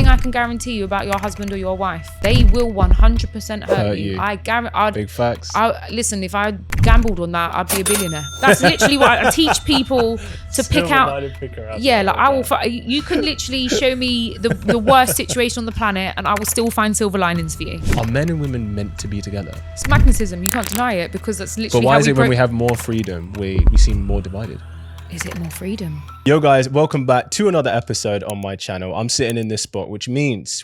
thing I can guarantee you about your husband or your wife. They will 100% hurt you. I guarantee. Big facts. Listen, if I gambled on that, I'd be a billionaire. That's literally what I teach people to pick out. Yeah, like I will. You can literally show me the worst situation on the planet, and I will still find silver linings for you. Are men and women meant to be together? It's magnetism. You can't deny it because that's literally. But why is it when we have more freedom, we seem more divided? Is it more freedom? Yo guys, welcome back to another episode on my channel. I'm sitting in this spot, which means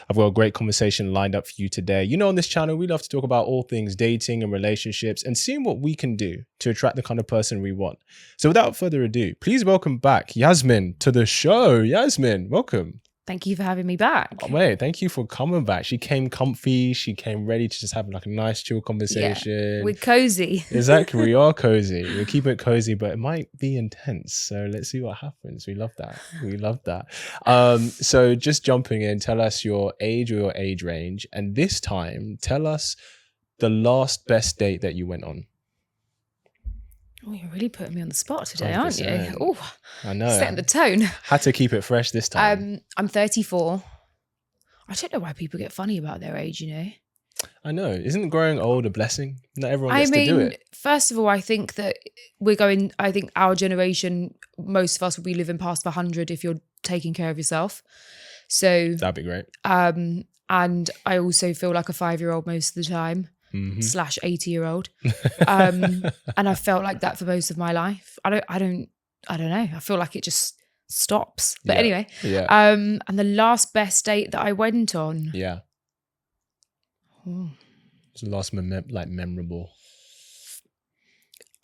I've got a great conversation lined up for you today. You know, on this channel, we love to talk about all things dating and relationships and seeing what we can do to attract the kind of person we want. So without further ado, please welcome back Yasmine to the show. Yasmine, welcome. Thank you for having me back. Oh, wait, thank you for coming back. She came comfy. She came ready to just have like a nice chill conversation. Yeah, we're cozy. Exactly, we are cozy. We're keeping it cozy, but it might be intense. So let's see what happens. We love that. We love that. So just jumping in, tell us your age or your age range. And this time, tell us the last best date that you went on. Oh, you're really putting me on the spot today, 100%. Aren't you? Oh, I know. Setting the tone. Had to keep it fresh this time. I'm 34. I don't know why people get funny about their age, you know? I know. Isn't growing old a blessing? Not everyone gets to do it. First of all, I think that I think our generation, most of us will be living past 100 if you're taking care of yourself. So that'd be great. And I also feel like a 5-year-old most of the time. / 80-year-old, and I felt like that for most of my life. I don't know. I feel like it just stops. But anyway, and the last best date that I went on, it's the last memorable.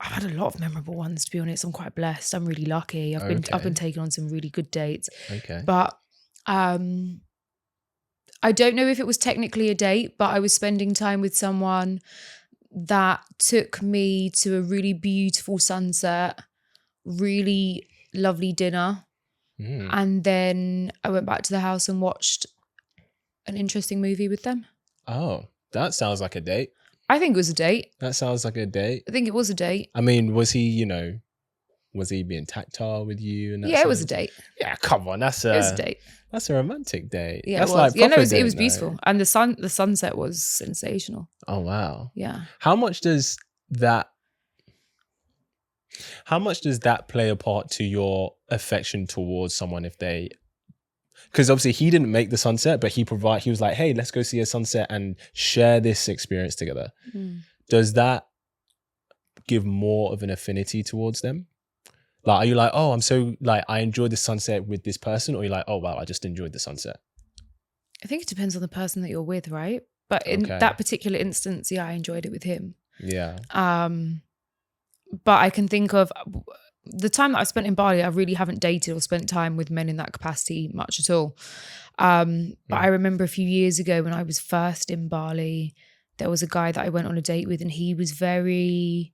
I've had a lot of memorable ones, to be honest. I'm quite blessed. I'm really lucky. I've been taken on some really good dates. Okay, but I don't know if it was technically a date, but I was spending time with someone that took me to a really beautiful sunset, really lovely dinner. And then I went back to the house and watched an interesting movie with them. Oh, that sounds like a date. I think it was a date. That sounds like a date. I think it was a date. I mean, was he being tactile with you? And it was a date. Yeah, come on. It was a date. That's a romantic date. Yeah, that's it was. Like it was beautiful. And the sunset was sensational. Oh, wow. Yeah. How much does that play a part to your affection towards someone because obviously he didn't make the sunset, but he was like, hey, let's go see a sunset and share this experience together. Does that give more of an affinity towards them? Like, are you like, oh, I'm so like, I enjoyed the sunset with this person, or you're like, oh, wow, I just enjoyed the sunset? I think it depends on the person that you're with, right? But in that particular instance, I enjoyed it with him. Yeah. But I can think of the time that I spent in Bali, I really haven't dated or spent time with men in that capacity much at all. But I remember a few years ago when I was first in Bali, there was a guy that I went on a date with, and we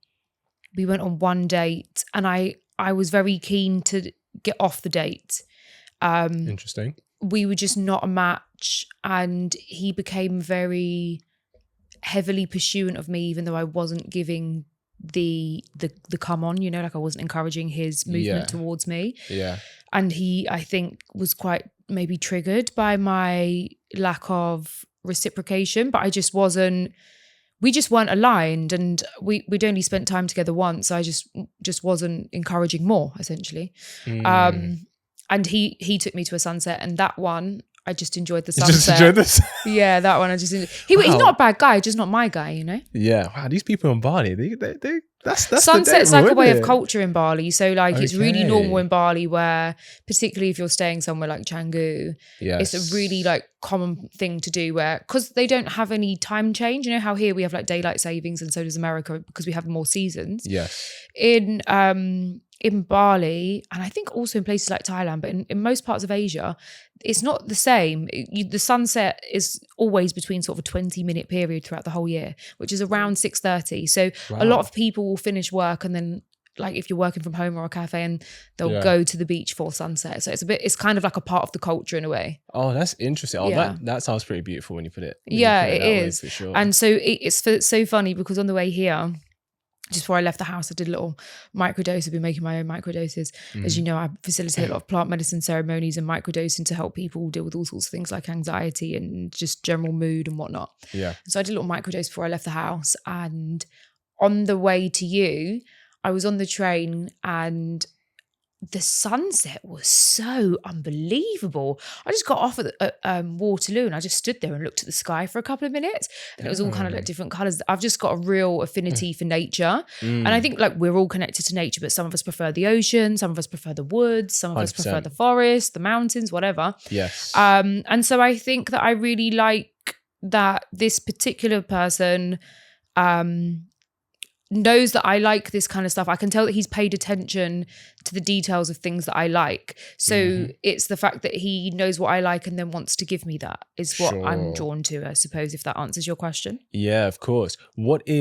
went on one date, and I was very keen to get off the date. Interesting. We were just not a match, and he became very heavily pursuant of me, even though I wasn't giving the come on, like I wasn't encouraging his movement towards me. Yeah. And he, I think, was quite maybe triggered by my lack of reciprocation, but we just weren't aligned, and we'd only spent time together once. I just wasn't encouraging more, essentially. And he took me to a sunset, and that one, I just enjoyed the sunset. You just enjoyed this? Yeah, that one I just enjoyed. He's not a bad guy, just not my guy, Yeah. Wow, these people in Bali, that's sunset's like a way of culture in Bali. So like it's really normal in Bali, where particularly if you're staying somewhere like Canggu, it's a really like common thing to do, where because they don't have any time change. You know how here we have like daylight savings, and so does America because we have more seasons. Yes. In Bali, and I think also in places like Thailand, but in most parts of Asia, it's not the same. The sunset is always between sort of a 20-minute period throughout the whole year, which is around 6:30. So a lot of people will finish work, and then like if you're working from home or a cafe, and they'll go to the beach for sunset. So it's kind of like a part of the culture in a way. Oh, that's interesting. Oh, that sounds pretty beautiful when you put it. It is. For sure. And so it's so funny because on the way here, just before I left the house, I did a little microdose. I've been making my own microdoses. As you know, I facilitate a lot of plant medicine ceremonies and microdosing to help people deal with all sorts of things like anxiety and just general mood and whatnot. Yeah. So I did a little microdose before I left the house. And on the way to you, I was on the train and the sunset was so unbelievable. I just got off at Waterloo and I just stood there and looked at the sky for a couple of minutes, and it was all kind of like different colours. I've just got a real affinity for nature. And I think like we're all connected to nature, but some of us prefer the ocean, some of us prefer the woods, some of us prefer 100%. the forest, the mountains, whatever. Yes. And so I think that I really like that this particular person knows that I like this kind of stuff. I can tell that he's paid attention to the details of things that I like. So it's the fact that he knows what I like and then wants to give me that is what I'm drawn to, I suppose, if that answers your question. Yeah, of course. Do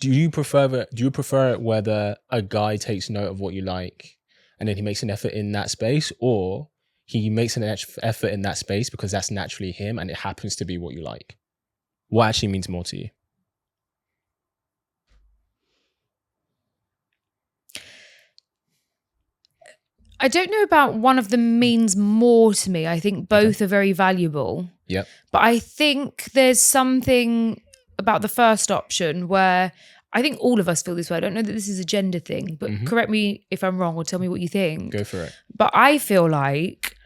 you prefer it whether a guy takes note of what you like and then he makes an effort in that space, or he makes an effort in that space because that's naturally him and it happens to be what you like? What actually means more to you? I don't know about one of them means more to me. I think both are very valuable. Yep. But I think there's something about the first option where I think all of us feel this way. I don't know that this is a gender thing, but correct me if I'm wrong or tell me what you think. Go for it. But I feel like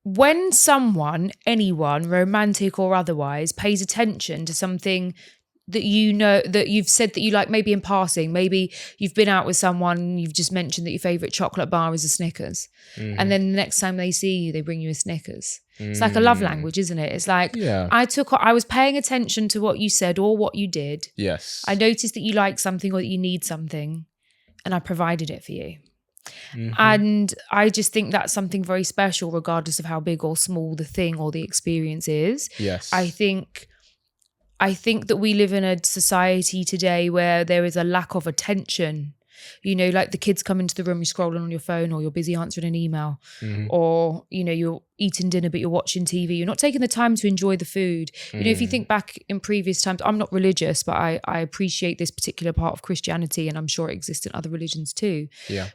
when someone, anyone, romantic or otherwise, pays attention to something that you know, that you've said that you like, maybe in passing, maybe you've been out with someone, you've just mentioned that your favourite chocolate bar is a Snickers. And then the next time they see you, they bring you a Snickers. It's like a love language, isn't it? It's like, I was paying attention to what you said or what you did. Yes. I noticed that you like something or that you need something, and I provided it for you. And I just think that's something very special, regardless of how big or small the thing or the experience is. Yes. I think that we live in a society today where there is a lack of attention. You know, like the kids come into the room, you're scrolling on your phone or you're busy answering an email, or, you know, you're eating dinner but you're watching TV. You're not taking the time to enjoy the food. You know, if you think back in previous times, I'm not religious, but I appreciate this particular part of Christianity, and I'm sure it exists in other religions too,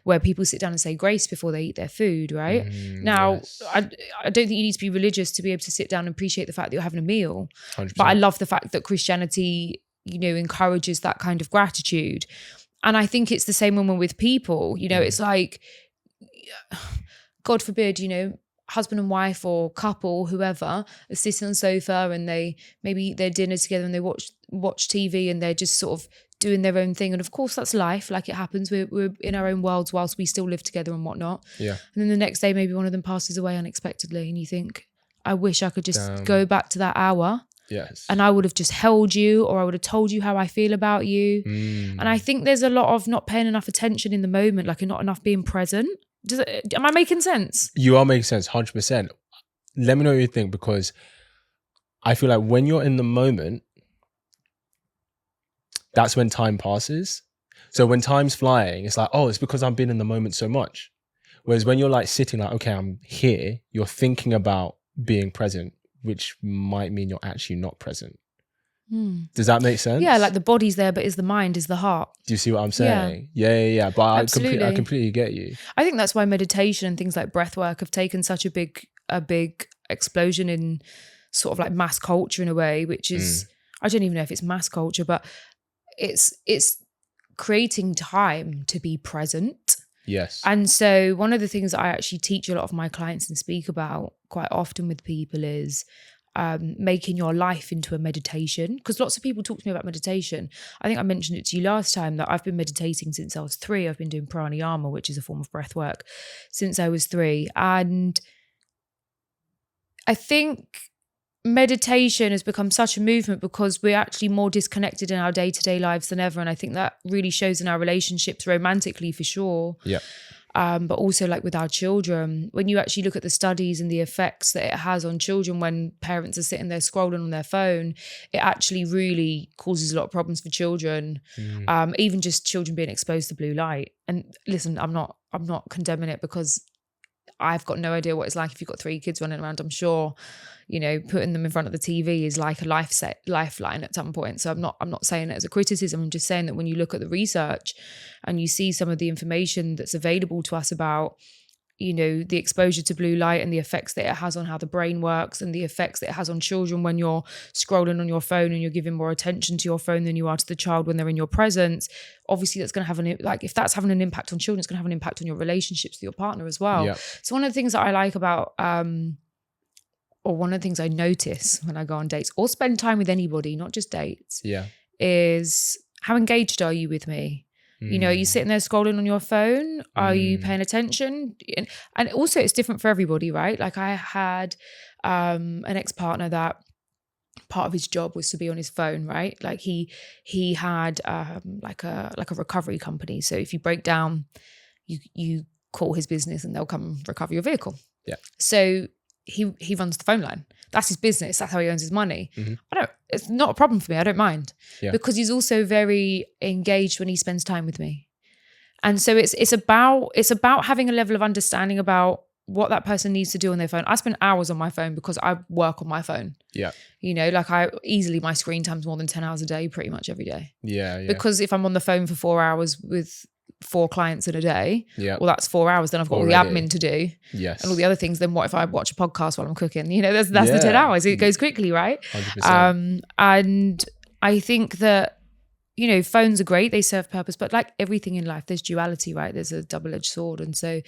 where people sit down and say grace before they eat their food, right? Now, I don't think you need to be religious to be able to sit down and appreciate the fact that you're having a meal. 100%. But I love the fact that Christianity, you know, encourages that kind of gratitude. And I think it's the same when we're with people. You know, it's like, God forbid, you know, husband and wife or couple, whoever, are sitting on the sofa and maybe eat their dinner together and they watch TV and they're just sort of doing their own thing. And of course, that's life. Like, it happens. We're in our own worlds whilst we still live together and whatnot. Yeah. And then the next day, maybe one of them passes away unexpectedly, and you think, I wish I could just go back to that hour. Yes. And I would have just held you, or I would have told you how I feel about you. And I think there's a lot of not paying enough attention in the moment, like not enough being present. Am I making sense? You are making sense, 100%. Let me know what you think, because I feel like when you're in the moment, that's when time passes. So when time's flying, it's like, oh, it's because I've been in the moment so much. Whereas when you're like sitting like, okay, I'm here, you're thinking about being present, which might mean you're actually not present. Does that make sense? Yeah, like the body's there, but is the mind, is the heart. Do you see what I'm saying? Yeah. But I completely get you. I think that's why meditation and things like breath work have taken such a big explosion in sort of like mass culture in a way, which is, I don't even know if it's mass culture, but it's creating time to be present. Yes. And so one of the things that I actually teach a lot of my clients and speak about quite often with people is making your life into a meditation. Because lots of people talk to me about meditation. I think I mentioned it to you last time that I've been meditating since I was 3. I've been doing pranayama, which is a form of breath work, since I was 3. And I think meditation has become such a movement because we're actually more disconnected in our day-to-day lives than ever. And I think that really shows in our relationships, romantically for sure. Yeah. But also like with our children, when you actually look at the studies and the effects that it has on children when parents are sitting there scrolling on their phone, it actually really causes a lot of problems for children. Even just children being exposed to blue light. And listen, I'm not condemning it, because I've got no idea what it's like if you've got 3 kids running around. I'm sure, you know, putting them in front of the TV is like a lifeline at some point. So I'm not saying it as a criticism. I'm just saying that when you look at the research and you see some of the information that's available to us about, you know, the exposure to blue light and the effects that it has on how the brain works and the effects that it has on children when you're scrolling on your phone and you're giving more attention to your phone than you are to the child when they're in your presence. Obviously, that's going to have if that's having an impact on children, it's going to have an impact on your relationships with your partner as well. Yeah. So one of the things that I like about, or one of the things I notice when I go on dates or spend time with anybody, not just dates, is how engaged are you with me? You know, are you sitting there scrolling on your phone? Are you paying attention? And also it's different for everybody, right? Like I had an ex-partner that part of his job was to be on his phone, right? Like he had like a recovery company. So if you break down, you call his business and they'll come recover your vehicle. Yeah. So he runs the phone line. That's his business. That's how he earns his money. It's not a problem for me. I don't mind because he's also very engaged when he spends time with me. And so it's about having a level of understanding about what that person needs to do on their phone. I spend hours on my phone because I work on my phone. Yeah. You know, like my screen time's more than 10 hours a day, pretty much every day. Yeah. Because if I'm on the phone for 4 hours with 4 clients in a day, well, that's 4 hours. Then I've got all the admin to do, and all the other things. Then what if I watch a podcast while I'm cooking? You know, that's the 10 hours. It goes quickly, right? 100%. And I think that, you know, phones are great; they serve purpose. But like everything in life, there's duality, right? There's a double-edged sword, and so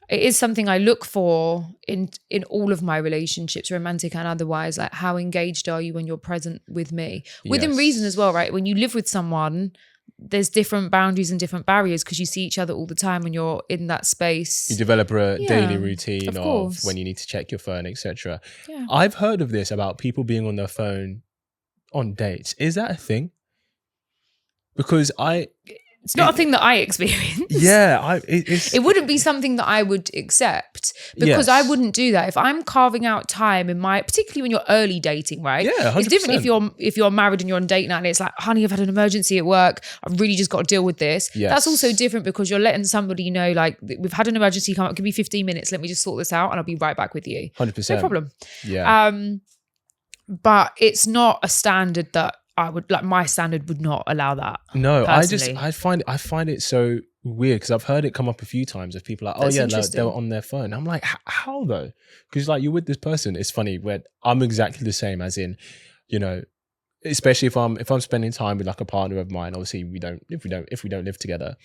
it is something I look for in all of my relationships, romantic and otherwise. Like, how engaged are you when you're present with me, within reason as well, right? When you live with someone, there's different boundaries and different barriers because you see each other all the time when you're in that space. You develop a daily routine of when you need to check your phone, etc. I've heard of this about people being on their phone on dates. Is that a thing? Because it's not a thing that I experience. It wouldn't be something that I would accept because I wouldn't do that. If I'm carving out time particularly when you're early dating, right? Yeah, 100%. It's different if you're married and you're on date night and it's like, honey, I've had an emergency at work. I've really just got to deal with this. Yes. That's also different because you're letting somebody know, like, we've had an emergency come up. Give me 15 minutes. Let me just sort this out and I'll be right back with you. 100%. No problem. Yeah. But it's not a standard that my standard would not allow that. No, personally. I find it so weird because I've heard it come up a few times of people like, they were on their phone. I'm like, how though? Because like you're with this person. It's funny where I'm exactly the same, as in, you know, especially if I'm spending time with like a partner of mine. Obviously, if we don't live together,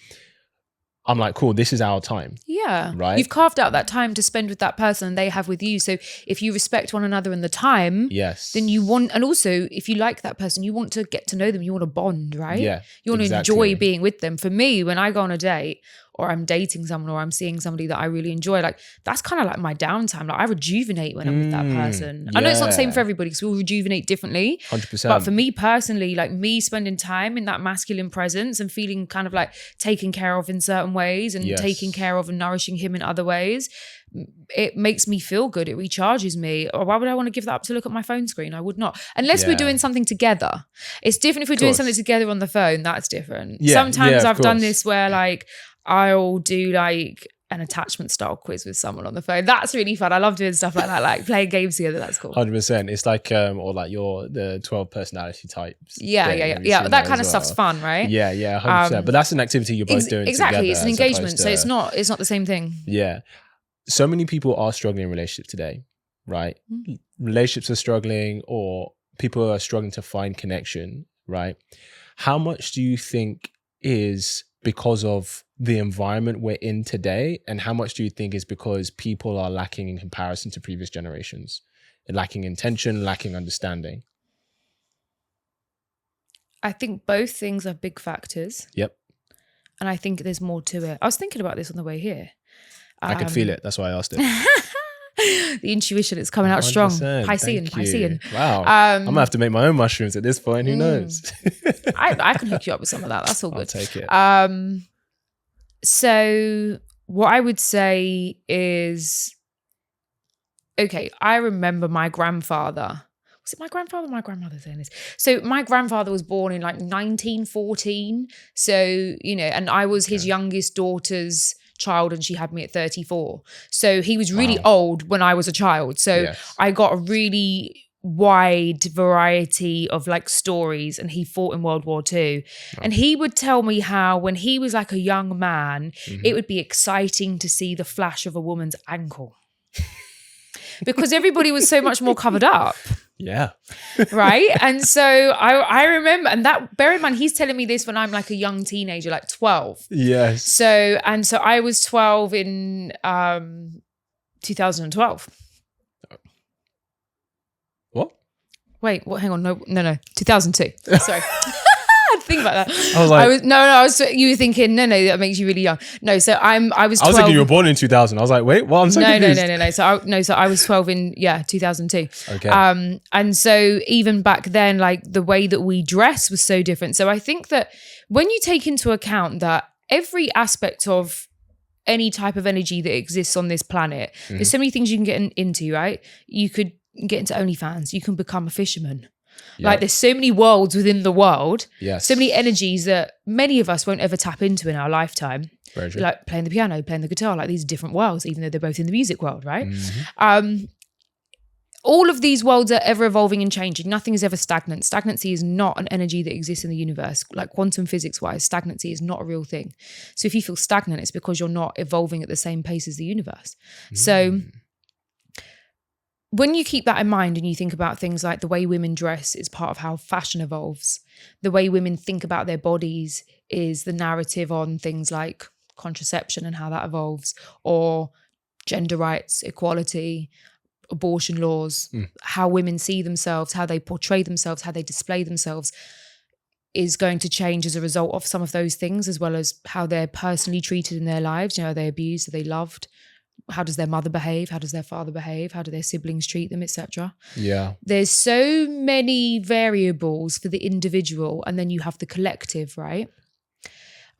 I'm like, cool, this is our time. Yeah. Right. You've carved out that time to spend with that person and they have with you. So if you respect one another in the time, then you want, and also if you like that person, you want to get to know them, you want to bond, right? Yeah. You want to enjoy being with them. For me, when I go on a date or I'm dating someone or I'm seeing somebody that I really enjoy, like that's kind of like my downtime. Like I rejuvenate when I'm with that person. I know it's not the same for everybody because we all rejuvenate differently. 100%. But for me personally, like me spending time in that masculine presence and feeling kind of like taken care of in certain ways and taking care of and nourishing him in other ways, it makes me feel good. It recharges me. Or why would I want to give that up to look at my phone screen? I would not. Unless we're doing something together. It's different if we're doing something together on the phone. That's different. Sometimes I've done this where like I'll do like an attachment style quiz with someone on the phone. That's really fun. I love doing stuff like that, like playing games together. That's cool. 100%. It's like or like the 12 personality types. Yeah. That kind of stuff's fun, right? Yeah, 100%. But that's an activity you're both doing together. Exactly. It's an engagement. So it's not the same thing. Yeah. So many people are struggling in relationships today, right? Mm-hmm. Relationships are struggling or people are struggling to find connection, right? How much do you think is because of the environment we're in today, and how much do you think is because people are lacking in comparison to previous generations, lacking intention, lacking understanding? I think both things are big factors. Yep. And I think there's more to it. I was thinking about this on the way here. I could feel it. That's why I asked it. The intuition is coming out strong. Piscean. Wow. I'm going to have to make my own mushrooms at this point. Who knows? I can hook you up with some of that. That's all good. I'll take it. So what I would say is, okay, I remember my grandfather. Was it my grandfather or my grandmother saying this? So my grandfather was born in like 1914. So, you know, and I was his youngest daughter's child and she had me at 34. So he was really Wow. old when I was a child. So Yes. I got a really wide variety of like stories, and he fought in World War II. And he would tell me how when he was like a young man, it would be exciting to see the flash of a woman's ankle. Because everybody was so much more covered up. Yeah. Right. And so I remember, and that, bear in mind, he's telling me this when I'm like a young teenager, like 12. Yes. So I was 12 in 2012. What? Wait, what? Hang on. No, 2002. Sorry. Think about that. I was like, you were thinking, no, that makes you really young. No, so I was 12. I was thinking you were born in 2000. I was like, wait, what? I'm so confused. No. So I was 12 in 2002. Okay. And so even back then, like the way that we dress was so different. So I think that when you take into account that every aspect of any type of energy that exists on this planet, there's so many things you can get into, right? You could get into OnlyFans. You can become a fisherman. Yeah. Like there's so many worlds within the world, Yes. so many energies that many of us won't ever tap into in our lifetime. Very true. Like playing the piano, playing the guitar, like these are different worlds, even though they're both in the music world, right? All of these worlds are ever evolving and changing. Nothing is ever stagnant. Stagnancy is not an energy that exists in the universe. Like quantum physics wise, stagnancy is not a real thing. So if you feel stagnant, it's because you're not evolving at the same pace as the universe. So when you keep that in mind and you think about things like the way women dress is part of how fashion evolves, the way women think about their bodies is the narrative on things like contraception and how that evolves, or gender rights, equality, abortion laws, how women see themselves, how they portray themselves, how they display themselves is going to change as a result of some of those things, as well as how they're personally treated in their lives. You know, are they abused? Are they loved? How does their mother behave? How does their father behave? How do their siblings treat them, etc.? Yeah. There's so many variables for the individual, and then you have the collective, right?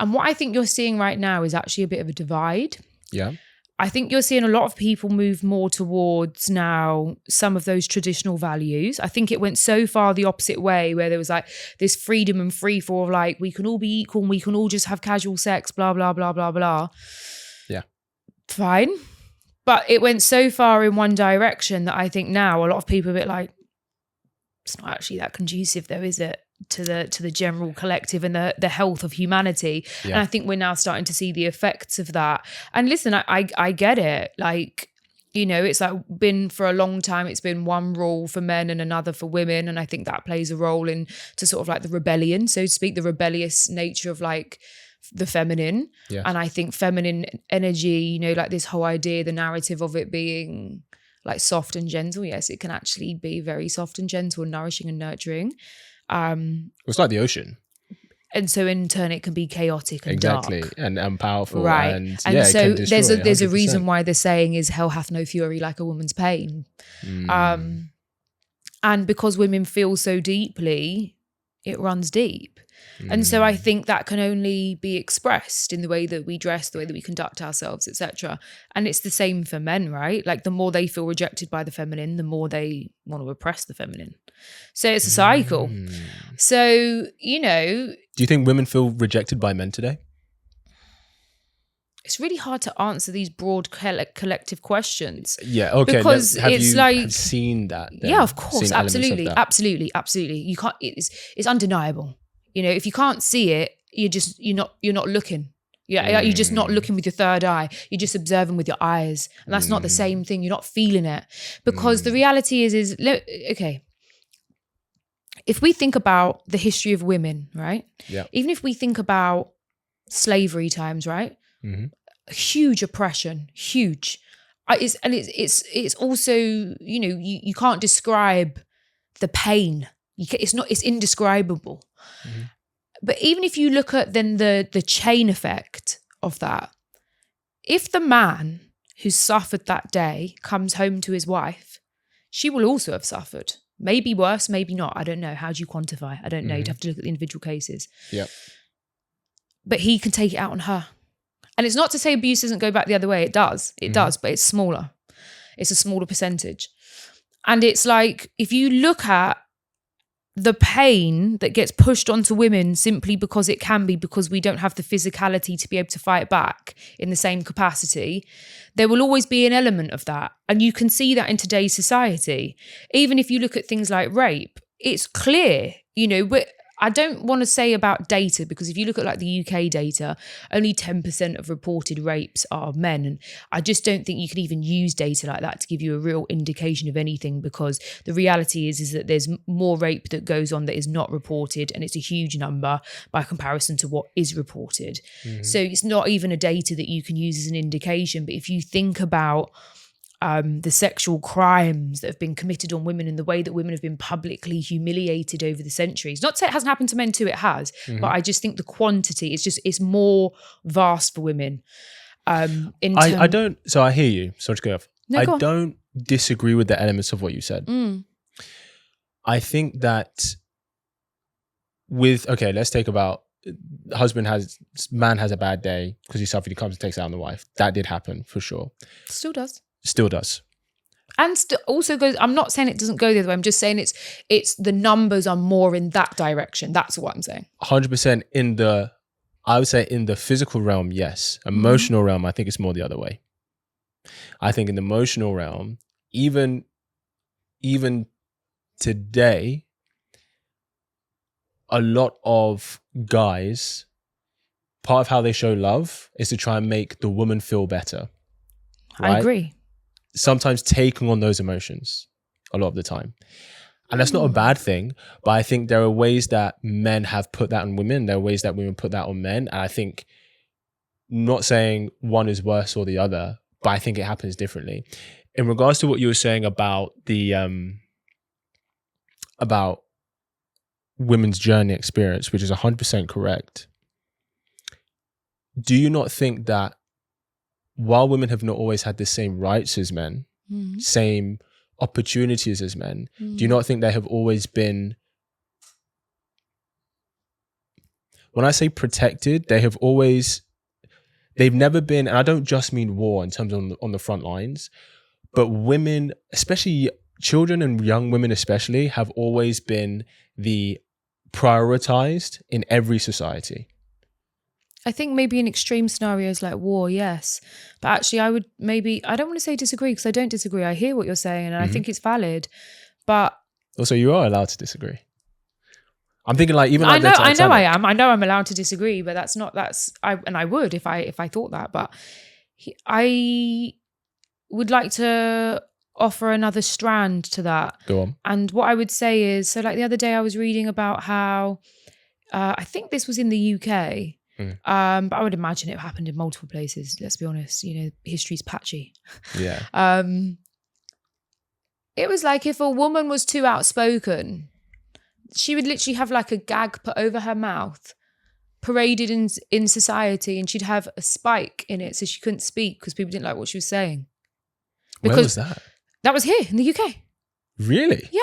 And what I think you're seeing right now is actually a bit of a divide. Yeah. I think you're seeing a lot of people move more towards now some of those traditional values. I think it went so far the opposite way, where there was like this freedom and free for like, we can all be equal and we can all just have casual sex, blah, blah, blah, blah, blah. Yeah. Fine. But it went so far in one direction that I think now a lot of people are a bit like, it's not actually that conducive though, is it? To the general collective and the health of humanity. Yeah. And I think we're now starting to see the effects of that. And listen, I get it. Like, you know, it's like been for a long time, it's been one rule for men and another for women. And I think that plays a role in to sort of like the rebellion, so to speak, the rebellious nature of like the feminine. Yes. And I think feminine energy, you know, like this whole idea, the narrative of it being like soft and gentle. Yes, it can actually be very soft and gentle and nourishing and nurturing. It's like the ocean. And so in turn it can be chaotic and Exactly. dark. And powerful. Right. And so it can destroy, there's a 100%. reason why the saying is hell hath no fury like a woman's pain. And because women feel so deeply, it runs deep. And so I think that can only be expressed in the way that we dress, the way that we conduct ourselves, etc. And it's the same for men, right? Like the more they feel rejected by the feminine, the more they want to oppress the feminine. So it's a cycle. So, you know. Do you think women feel rejected by men today? It's really hard to answer these broad collective questions. Yeah, okay. Because have it's you like seen that? Then? Yeah, of course, Seen elements of absolutely, that? absolutely. You can't. It's undeniable. You know, if you can't see it, you're not looking. Yeah, you're just not looking with your third eye. You're just observing with your eyes, and that's not the same thing. You're not feeling it, because the reality is okay. If we think about the history of women, right? Yeah. Even if we think about slavery times, right? Huge oppression, huge. It's also, you know, you can't describe the pain. It's indescribable. But even if you look at then the chain effect of that, if the man who suffered that day comes home to his wife, she will also have suffered. Maybe worse, maybe not. I don't know. How do you quantify? I don't know. You'd have to look at the individual cases. Yeah. But he can take it out on her. And it's not to say abuse doesn't go back the other way. It does. It does, but it's smaller. It's a smaller percentage. And it's like, if you look at the pain that gets pushed onto women simply because it can be, because we don't have the physicality to be able to fight back in the same capacity, there will always be an element of that. And you can see that in today's society. Even if you look at things like rape, it's clear, I don't want to say about data, because if you look at like the UK data, only 10% of reported rapes are men. And I just don't think you can even use data like that to give you a real indication of anything, because the reality is that there's more rape that goes on that is not reported, and it's a huge number by comparison to what is reported. Mm-hmm. So it's not even a data that you can use as an indication. But if you think about the sexual crimes that have been committed on women and the way that women have been publicly humiliated over the centuries. Not to say it hasn't happened to men too, it has. Mm-hmm. But I just think the quantity, it's more vast for women. I hear you. Sorry to go off. No, I don't disagree with the elements of what you said. I think that let's take about man has a bad day because he suffered, he comes and takes out on the wife. That did happen for sure. Still does. And also goes, I'm not saying it doesn't go the other way. I'm just saying it's the numbers are more in that direction. That's what I'm saying. 100% I would say in the physical realm, yes. Emotional realm, I think it's more the other way. I think in the emotional realm, even today, a lot of guys, part of how they show love is to try and make the woman feel better. Right? I agree. Sometimes taking on those emotions a lot of the time. And that's not a bad thing, but I think there are ways that men have put that on women. There are ways that women put that on men. And I think, not saying one is worse or the other, but I think it happens differently. In regards to what you were saying about the about women's journey experience, which is 100% correct, do you not think that while women have not always had the same rights as men, same opportunities as men, do you not think they have always been, when I say protected, they've never been, and I don't just mean war in terms of on the front lines, but women, especially children and young women especially, have always been the prioritized in every society. I think maybe in extreme scenarios like war, yes. But actually I don't want to say disagree, because I don't disagree. I hear what you're saying and I think it's valid. But also, you are allowed to disagree. I'm thinking like even I like know I am. I know I'm allowed to disagree, but I would if I thought that. But I would like to offer another strand to that. Go on. And what I would say is, so like the other day I was reading about how I think this was in the UK. But I would imagine it happened in multiple places. Let's be honest, history's patchy. Yeah. It was like if a woman was too outspoken, she would literally have like a gag put over her mouth, paraded in society, and she'd have a spike in it so she couldn't speak because people didn't like what she was saying. Where was that? That was here in the UK. Really? Yeah.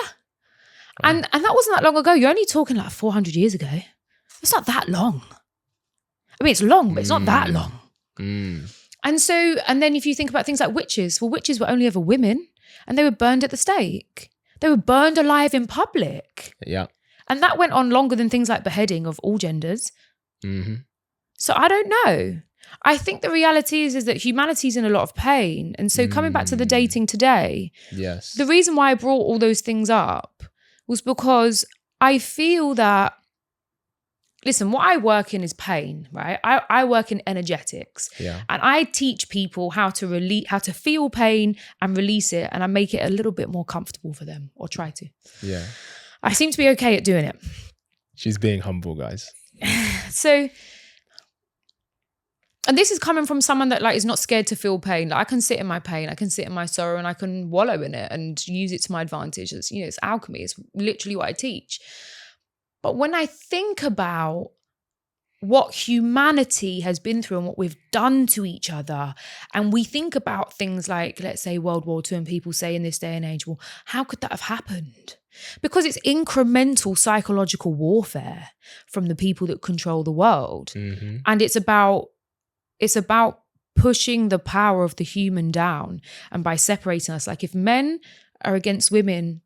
Oh. And that wasn't that long ago. You're only talking like 400 years ago. It's not that long. I mean, it's long, but it's not that long. And then if you think about things like witches, well, witches were only ever women and they were burned at the stake. They were burned alive in public. Yeah. And that went on longer than things like beheading of all genders. Mm-hmm. So I don't know. I think the reality is that humanity's in a lot of pain. And so coming back to the dating today, yes, the reason why I brought all those things up was because I feel that, listen, what I work in is pain, right? I work in energetics. Yeah. And I teach people how to feel pain and release it, and I make it a little bit more comfortable for them, or try to. Yeah. I seem to be okay at doing it. She's being humble, guys. So, and this is coming from someone that like is not scared to feel pain. Like I can sit in my pain, I can sit in my sorrow, and I can wallow in it and use it to my advantage. It's, it's alchemy. It's literally what I teach. But when I think about what humanity has been through and what we've done to each other, and we think about things like, let's say, World War II, and people say in this day and age, well, how could that have happened? Because it's incremental psychological warfare from the people that control the world. Mm-hmm. And it's about pushing the power of the human down, and by separating us. Like if men are against women,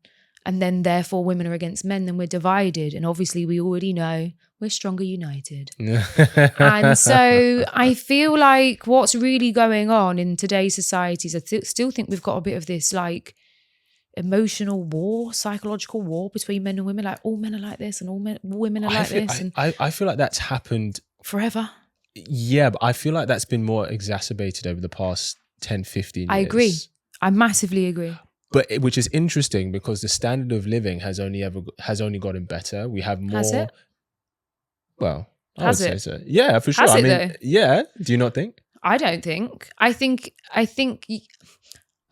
and then therefore women are against men, then we're divided. And obviously we already know we're stronger united. And so I feel like what's really going on in today's societies, I still think we've got a bit of this like emotional war, psychological war between men and women. Like all men are like this and all women are like this. And I feel like that's happened forever. Yeah, but I feel like that's been more exacerbated over the past 10, 15 years. I agree. I massively agree. But which is interesting because the standard of living has only gotten better. We have more. Has it? Well, I Has would it? say so. Yeah, for sure. Has I it mean, though? yeah. Do you not think? I don't think. I think.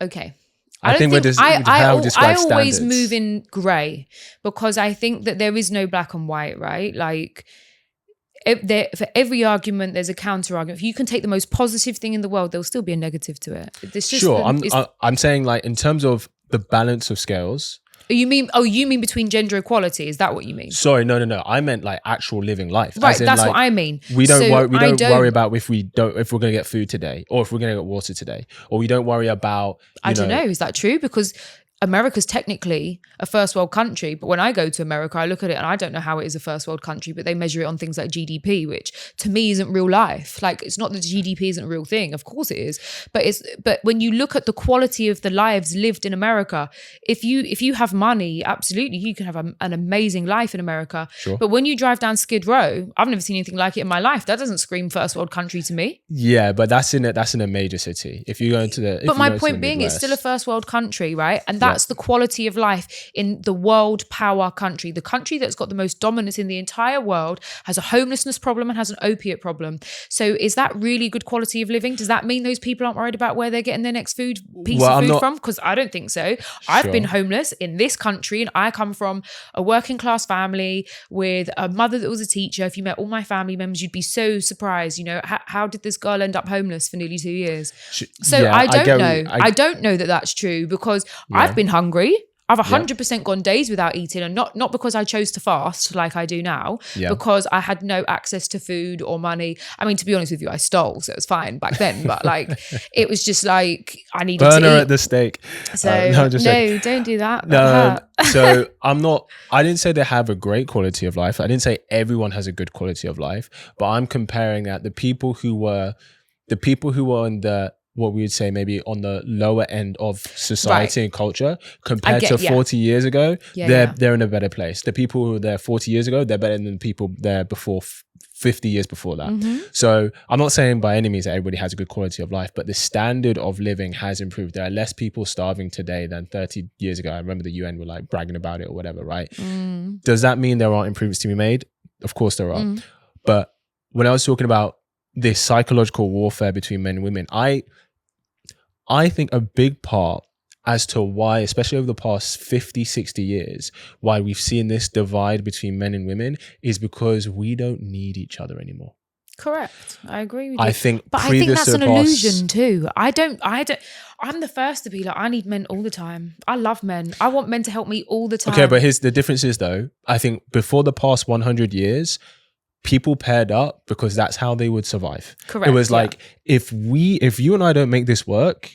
Okay. I think we're just how we describe I always standards. move in grey because I think that there is no black and white, right? Like, for every argument, there's a counter argument. If you can take the most positive thing in the world, there'll still be a negative to it. It's just sure. I'm saying like in terms of the balance of scales. You mean between gender equality? Is that what you mean? Sorry, no. I meant like actual living life. Right, that's like, what I mean. We don't worry about if we're gonna get food today, or if we're gonna get water today, or we don't worry about. I don't know. Is that true? Because America's technically a first world country, but when I go to America, I look at it and I don't know how it is a first world country, but they measure it on things like GDP, which to me isn't real life. Like, it's not that GDP isn't a real thing. Of course it is. But when you look at the quality of the lives lived in America, if you have money, absolutely, you can have an amazing life in America. Sure. But when you drive down Skid Row, I've never seen anything like it in my life. That doesn't scream first world country to me. Yeah, but that's in a major city. If you go into the But my point being, it's still a first world country, right? And that's the quality of life in the world power country. The country that's got the most dominance in the entire world has a homelessness problem and has an opiate problem. So is that really good quality of living? Does that mean those people aren't worried about where they're getting their next piece of food from? Because I don't think so. I've been homeless in this country and I come from a working class family with a mother that was a teacher. If you met all my family members, you'd be so surprised. You know, how did this girl end up homeless for nearly 2 years? So I don't know. I don't know that that's true because I've been hungry. I've 100% gone days without eating, and not because I chose to fast like I do now, because I had no access to food or money. I mean, to be honest with you, I stole, so it was fine back then. But like, it was just like I needed to eat. Burner at the stake. So no, don't do that. No, so I didn't say they have a great quality of life. I didn't say everyone has a good quality of life, but I'm comparing that the people who were in the what we would say maybe on the lower end of society and culture compared to 40 years ago, they're in a better place. The people who were there 40 years ago, they're better than the people there before 50 years before that. Mm-hmm. So I'm not saying by any means that everybody has a good quality of life, but the standard of living has improved. There are less people starving today than 30 years ago. I remember the UN were like bragging about it or whatever, right? Does that mean there aren't improvements to be made? Of course there are. But when I was talking about this psychological warfare between men and women, I think a big part as to why, especially over the past 50, 60 years, why we've seen this divide between men and women is because we don't need each other anymore. Correct. I agree with you. I think that's an illusion too. I'm the first to be like, I need men all the time. I love men. I want men to help me all the time. Okay, but the difference is though, I think before the past 100 years, people paired up because that's how they would survive. Correct. It was like, if you and I don't make this work,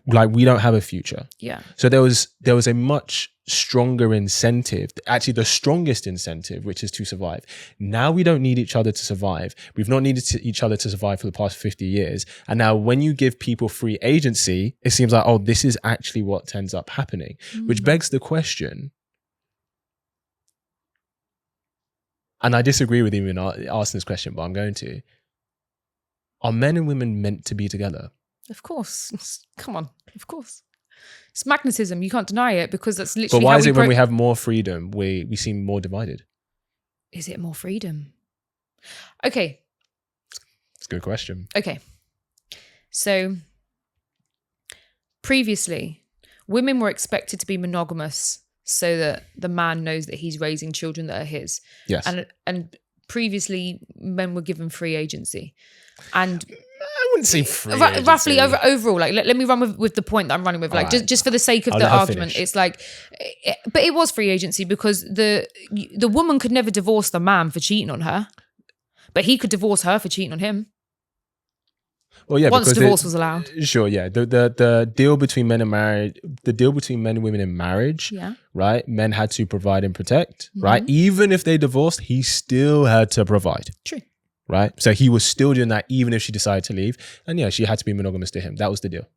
like we don't have a future. Yeah. So there was a much stronger incentive, actually the strongest incentive, which is to survive. Now we don't need each other to survive. We've not needed each other to survive for the past 50 years. And now when you give people free agency, it seems like, oh, this is actually what ends up happening, which begs the question. And I disagree with you in asking this question, but I'm going to. Are men and women meant to be together? Of course. Come on. Of course. It's magnetism. You can't deny it because that's literally. But why is it when we have more freedom, we seem more divided? Is it more freedom? Okay. It's a good question. Okay. So previously, women were expected to be monogamous so that the man knows that he's raising children that are his. Yes. And previously, men were given free agency. And I wouldn't say free agency. Roughly overall, like let me run with the point that I'm running with, like just for the sake of the argument, it's like, but it was free agency because the woman could never divorce the man for cheating on her, but he could divorce her for cheating on him. Well, yeah, Once because divorce was allowed. Sure, yeah. The deal between men and marriage, the deal between men and women in marriage, Yeah. right? Men had to provide and protect, right? Even if they divorced, he still had to provide. True. Right? So he was still doing that even if she decided to leave. And yeah, she had to be monogamous to him. That was the deal.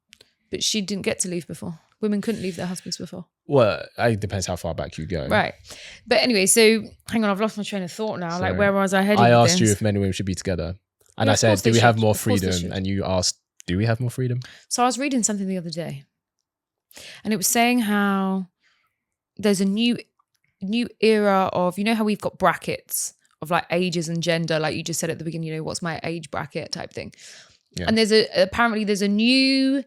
But she didn't get to leave before. Women couldn't leave their husbands before. Well, it depends how far back you go. Right. But anyway, so hang on, I've lost my train of thought now. Like, where was I heading I with asked you this? if men and women should be together. And Yeah, I of said, course do they we have should. more Of course they freedom? should. And you asked, do we have more freedom? So I was reading something the other day, and it was saying how there's a new era of, you know how we've got brackets of like ages and gender, like you just said at the beginning, you know, what's my age bracket type thing. Yeah. And apparently there's a new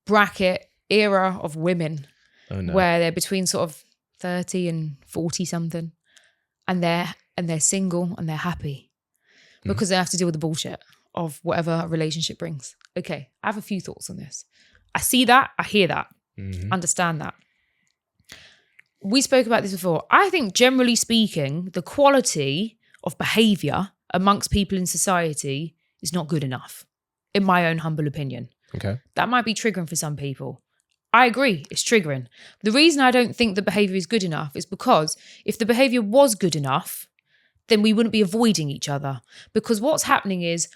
bracket era of women where they're between sort of 30 and 40 something, and they're single and they're happy because they have to deal with the bullshit of whatever a relationship brings. Okay, I have a few thoughts on this. I see that, I hear that, understand that. We spoke about this before. I think generally speaking, the quality of behavior amongst people in society is not good enough, in my own humble opinion. Okay. That might be triggering for some people. I agree, it's triggering. The reason I don't think the behavior is good enough is because if the behavior was good enough, then we wouldn't be avoiding each other. Because what's happening is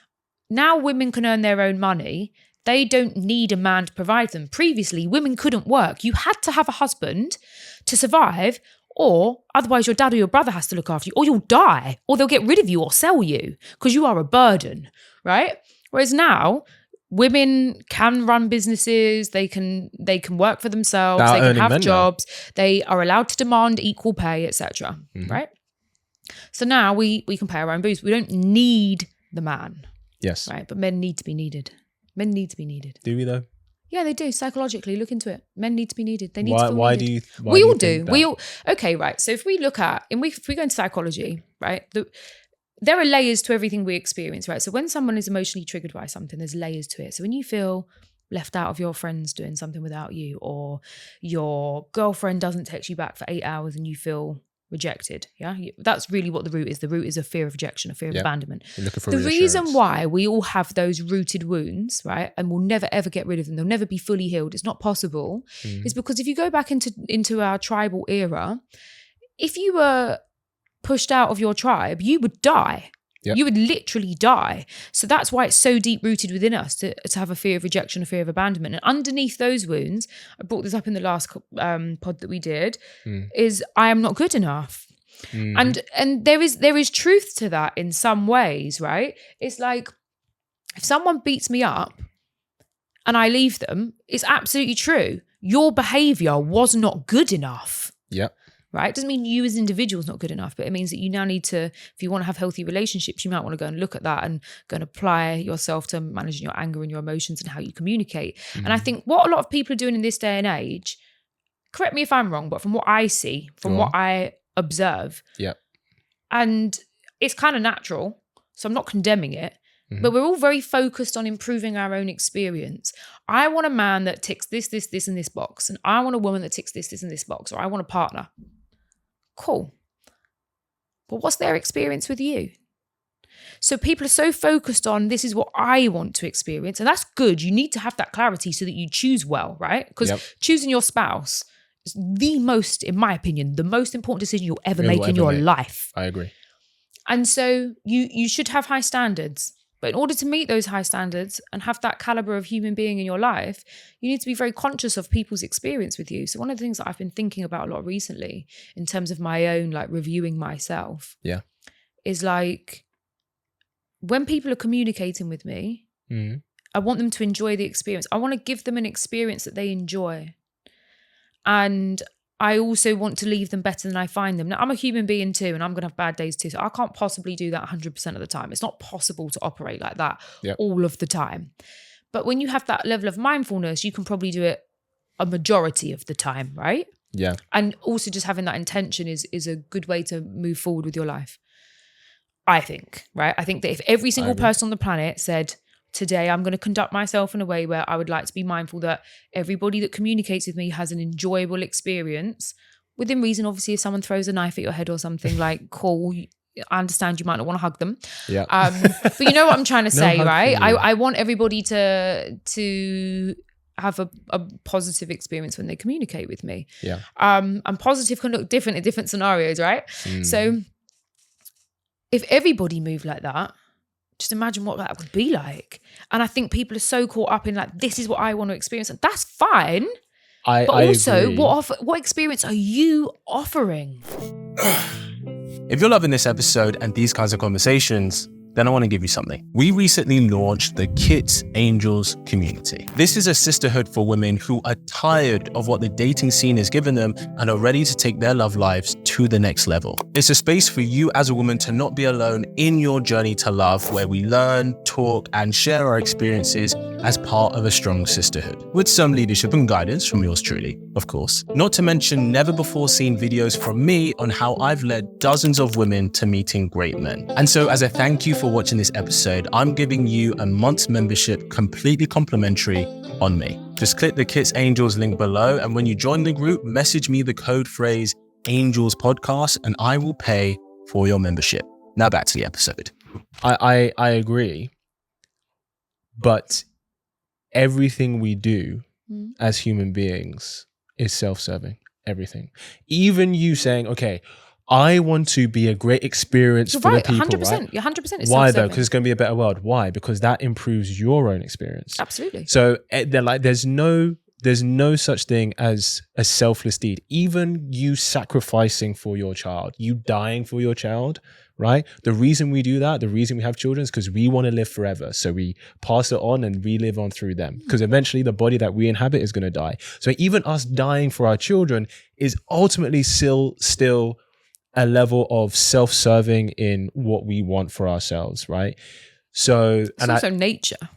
now women can earn their own money. They don't need a man to provide them. Previously, women couldn't work. You had to have a husband to survive, or otherwise your dad or your brother has to look after you, or you'll die, or they'll get rid of you or sell you because you are a burden, right? Whereas now, women can run businesses, they can work for themselves, they can have jobs, they are allowed to demand equal pay, etc. Right? So now we can pay our own bills. We don't need the man. Yes. Right? But men need to be needed. Men need to be needed. Do we though? Yeah, they do. Psychologically, look into it. Men need to be needed. They need to feel Why needed. do you? We all do. We all. Okay, right. So if we look at, if we go into psychology, right, there are layers to everything we experience, right? So when someone is emotionally triggered by something, there's layers to it. So when you feel left out of your friends doing something without you, or your girlfriend doesn't text you back for 8 hours and you feel rejected, yeah, that's really what the root is. The root is a fear of rejection, a fear of abandonment. You're looking for the reassurance. reason why we all have those rooted wounds, right, and we'll never ever get rid of them, they'll never be fully healed, it's not possible, is because if you go back into our tribal era, if you were pushed out of your tribe, you would die. Yep. You would literally die. So that's why it's so deep rooted within us to have a fear of rejection, a fear of abandonment. And underneath those wounds, I brought this up in the last pod that we did, is I am not good enough. And there is truth to that in some ways, right? It's like if someone beats me up and I leave them, it's absolutely true. Your behavior was not good enough. Yep. Right? It doesn't mean you as an individual is not good enough, but it means that you now need to, if you want to have healthy relationships, you might want to go and look at that and go and apply yourself to managing your anger and your emotions and how you communicate. And I think what a lot of people are doing in this day and age, correct me if I'm wrong, but from what I see, from what I observe, and it's kind of natural, so I'm not condemning it, but we're all very focused on improving our own experience. I want a man that ticks this, this, this, and this box, and I want a woman that ticks this, this, and this box, or I want a partner. Cool. But what's their experience with you? So people are so focused on this is what I want to experience. And that's good. You need to have that clarity so that you choose well, right? Because choosing your spouse is the most, in my opinion, the most important decision you'll ever make in your life. I agree. And so you should have high standards. But in order to meet those high standards and have that caliber of human being in your life, you need to be very conscious of people's experience with you. So one of the things that I've been thinking about a lot recently in terms of my own, like reviewing myself, is like when people are communicating with me, I want them to enjoy the experience. I want to give them an experience that they enjoy. And I also want to leave them better than I find them. Now, I'm a human being too, and I'm going to have bad days too. So I can't possibly do that 100% of the time. It's not possible to operate like that all of the time. But when you have that level of mindfulness, you can probably do it a majority of the time, right? Yeah. And also just having that intention is a good way to move forward with your life. I think, right? I think that if every single person on the planet said, today, I'm going to conduct myself in a way where I would like to be mindful that everybody that communicates with me has an enjoyable experience. Within reason, obviously, if someone throws a knife at your head or something, like, cool, I understand you might not want to hug them. Yeah. But you know what I'm trying to say, hug right? from you. I want everybody to have a positive experience when they communicate with me. Yeah. And positive can look different in different scenarios, right? So if everybody moved like that, just imagine what that would be like. And I think people are so caught up in like, this is what I want to experience. And that's fine. But also, agree. what experience are you offering? If you're loving this episode and these kinds of conversations, then I want to give you something. We recently launched the Kits Angels community. This is a sisterhood for women who are tired of what the dating scene has given them and are ready to take their love lives to the next level. It's a space for you as a woman to not be alone in your journey to love, where we learn, talk, and share our experiences as part of a strong sisterhood, with some leadership and guidance from yours truly, of course. Not to mention never before seen videos from me on how I've led dozens of women to meeting great men. And so as a thank you for watching this episode, I'm giving you a month's membership completely complimentary on me. Just click the Kits Angels link below, and when you join the group, message me the code phrase Angels Podcast and I will pay for your membership. Now back to the episode. I agree. But everything we do as human beings is self-serving. Everything. Even you saying, okay, I want to be a great experience for the people, 100%. right? You're 100% is Why though? self-serving. Because it's going to be a better world. Why? Because that improves your own experience. Absolutely. So they're like, there's no such thing as a selfless deed. Even you sacrificing for your child, you dying for your child, right? The reason we do that, the reason we have children is because we want to live forever. So we pass it on and we live on through them. Because eventually the body that we inhabit is going to die. So even us dying for our children is ultimately still a level of self-serving in what we want for ourselves, right? So It's also nature.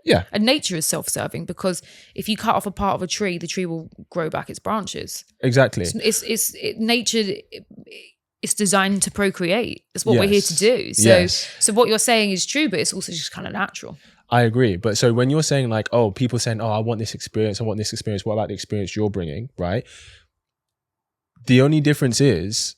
Yeah. And nature is self-serving, because if you cut off a part of a tree, the tree will grow back its branches. Exactly. Nature. It's designed to procreate. That's what we're here to do. So, so what you're saying is true, but it's also just kind of natural. I agree. But so when you're saying like, oh, people saying, oh, I want this experience. What about the experience you're bringing, right? The only difference is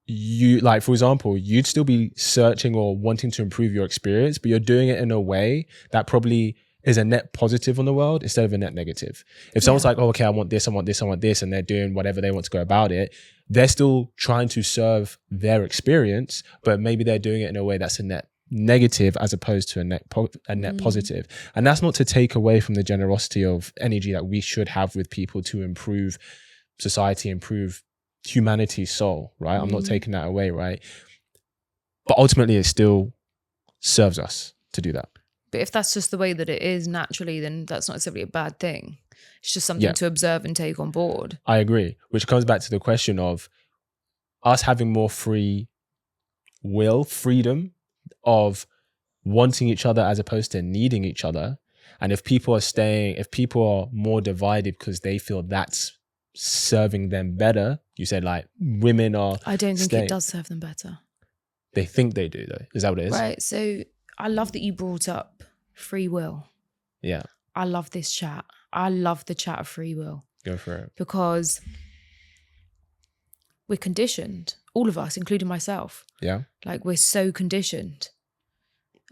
you, like, for example, you'd still be searching or wanting to improve your experience, but you're doing it in a way that probably is a net positive on the world instead of a net negative. If someone's like, oh, okay, I want this, and they're doing whatever they want to go about it, they're still trying to serve their experience, but maybe they're doing it in a way that's a net negative as opposed to a net positive. And that's not to take away from the generosity of energy that we should have with people to improve society, improve humanity's soul, right? I'm not taking that away, right? But ultimately, it still serves us to do that. But if that's just the way that it is naturally, then that's not necessarily a bad thing. It's just something to observe and take on board. I agree, which comes back to the question of us having more freedom of wanting each other as opposed to needing each other. And if people are more divided because they feel that's serving them better, you said like women are... I don't think it does serve them better. They think they do though. Is that what it is? Right. So I love that you brought up free will. Yeah. I love this chat. I love the chat of free will. Go for it. Because we're conditioned, all of us, including myself. Yeah. Like, we're so conditioned.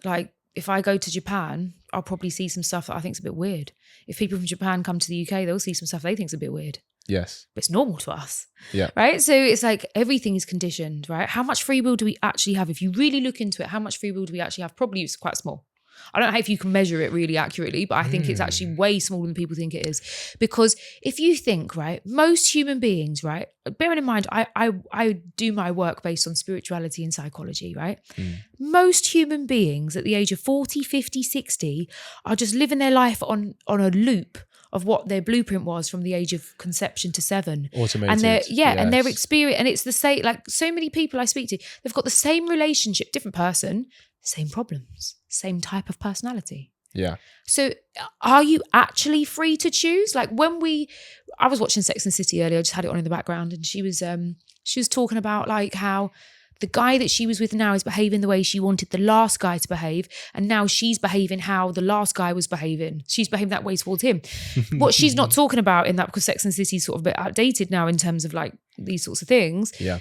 Like, if I go to Japan, I'll probably see some stuff that I think is a bit weird. If people from Japan come to the UK, they'll see some stuff they think is a bit weird. Yes. But it's normal to us. Yeah. Right? So it's like everything is conditioned, right? How much free will do we actually have? If you really look into it, how much free will do we actually have? Probably it's quite small. I don't know if you can measure it really accurately, but I think it's actually way smaller than people think it is. Because if you think, right, most human beings, right, bearing in mind, I do my work based on spirituality and psychology, right? Most human beings at the age of 40, 50, 60 are just living their life on a loop of what their blueprint was from the age of conception to 7. Automated. And and their experience, and it's the same, like so many people I speak to, they've got the same relationship, different person, same problems, same type of personality. Yeah. So are you actually free to choose? Like I was watching Sex and the City earlier, I just had it on in the background, and she was talking about like how the guy that she was with now is behaving the way she wanted the last guy to behave, and now she's behaving how the last guy was behaving. She's behaving that way towards him. What she's not talking about in that, because Sex and the City is sort of a bit outdated now in terms of like these sorts of things. Yeah.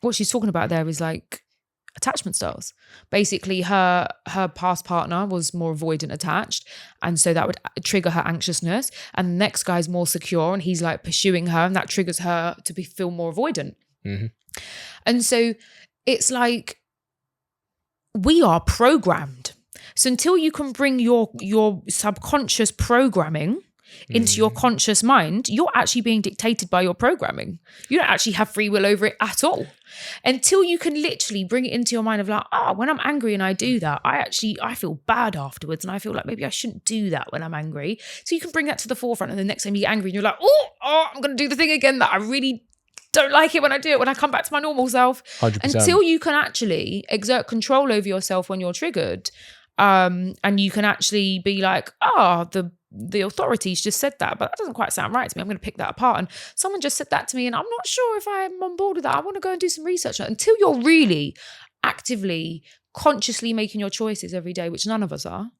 what she's talking about there is like attachment styles. Basically, her past partner was more avoidant attached, and so that would trigger her anxiousness. And the next guy's more secure, and he's like pursuing her, and that triggers her to feel more avoidant. Mm-hmm. And so it's like we are programmed. So until you can bring your subconscious programming into your conscious mind, you're actually being dictated by your programming. You don't actually have free will over it at all. Until you can literally bring it into your mind of like, when I'm angry and I do that, I feel bad afterwards, and I feel like maybe I shouldn't do that when I'm angry. So you can bring that to the forefront, and the next time you get angry and you're like, I'm going to do the thing again that I really don't like it when I do it, when I come back to my normal self. 100%. Until you can actually exert control over yourself when you're triggered, and you can actually be like, the authorities just said that, but that doesn't quite sound right to me. I'm going to pick that apart. And someone just said that to me, and I'm not sure if I'm on board with that. I want to go and do some research. Until you're really actively, consciously making your choices every day, which none of us are.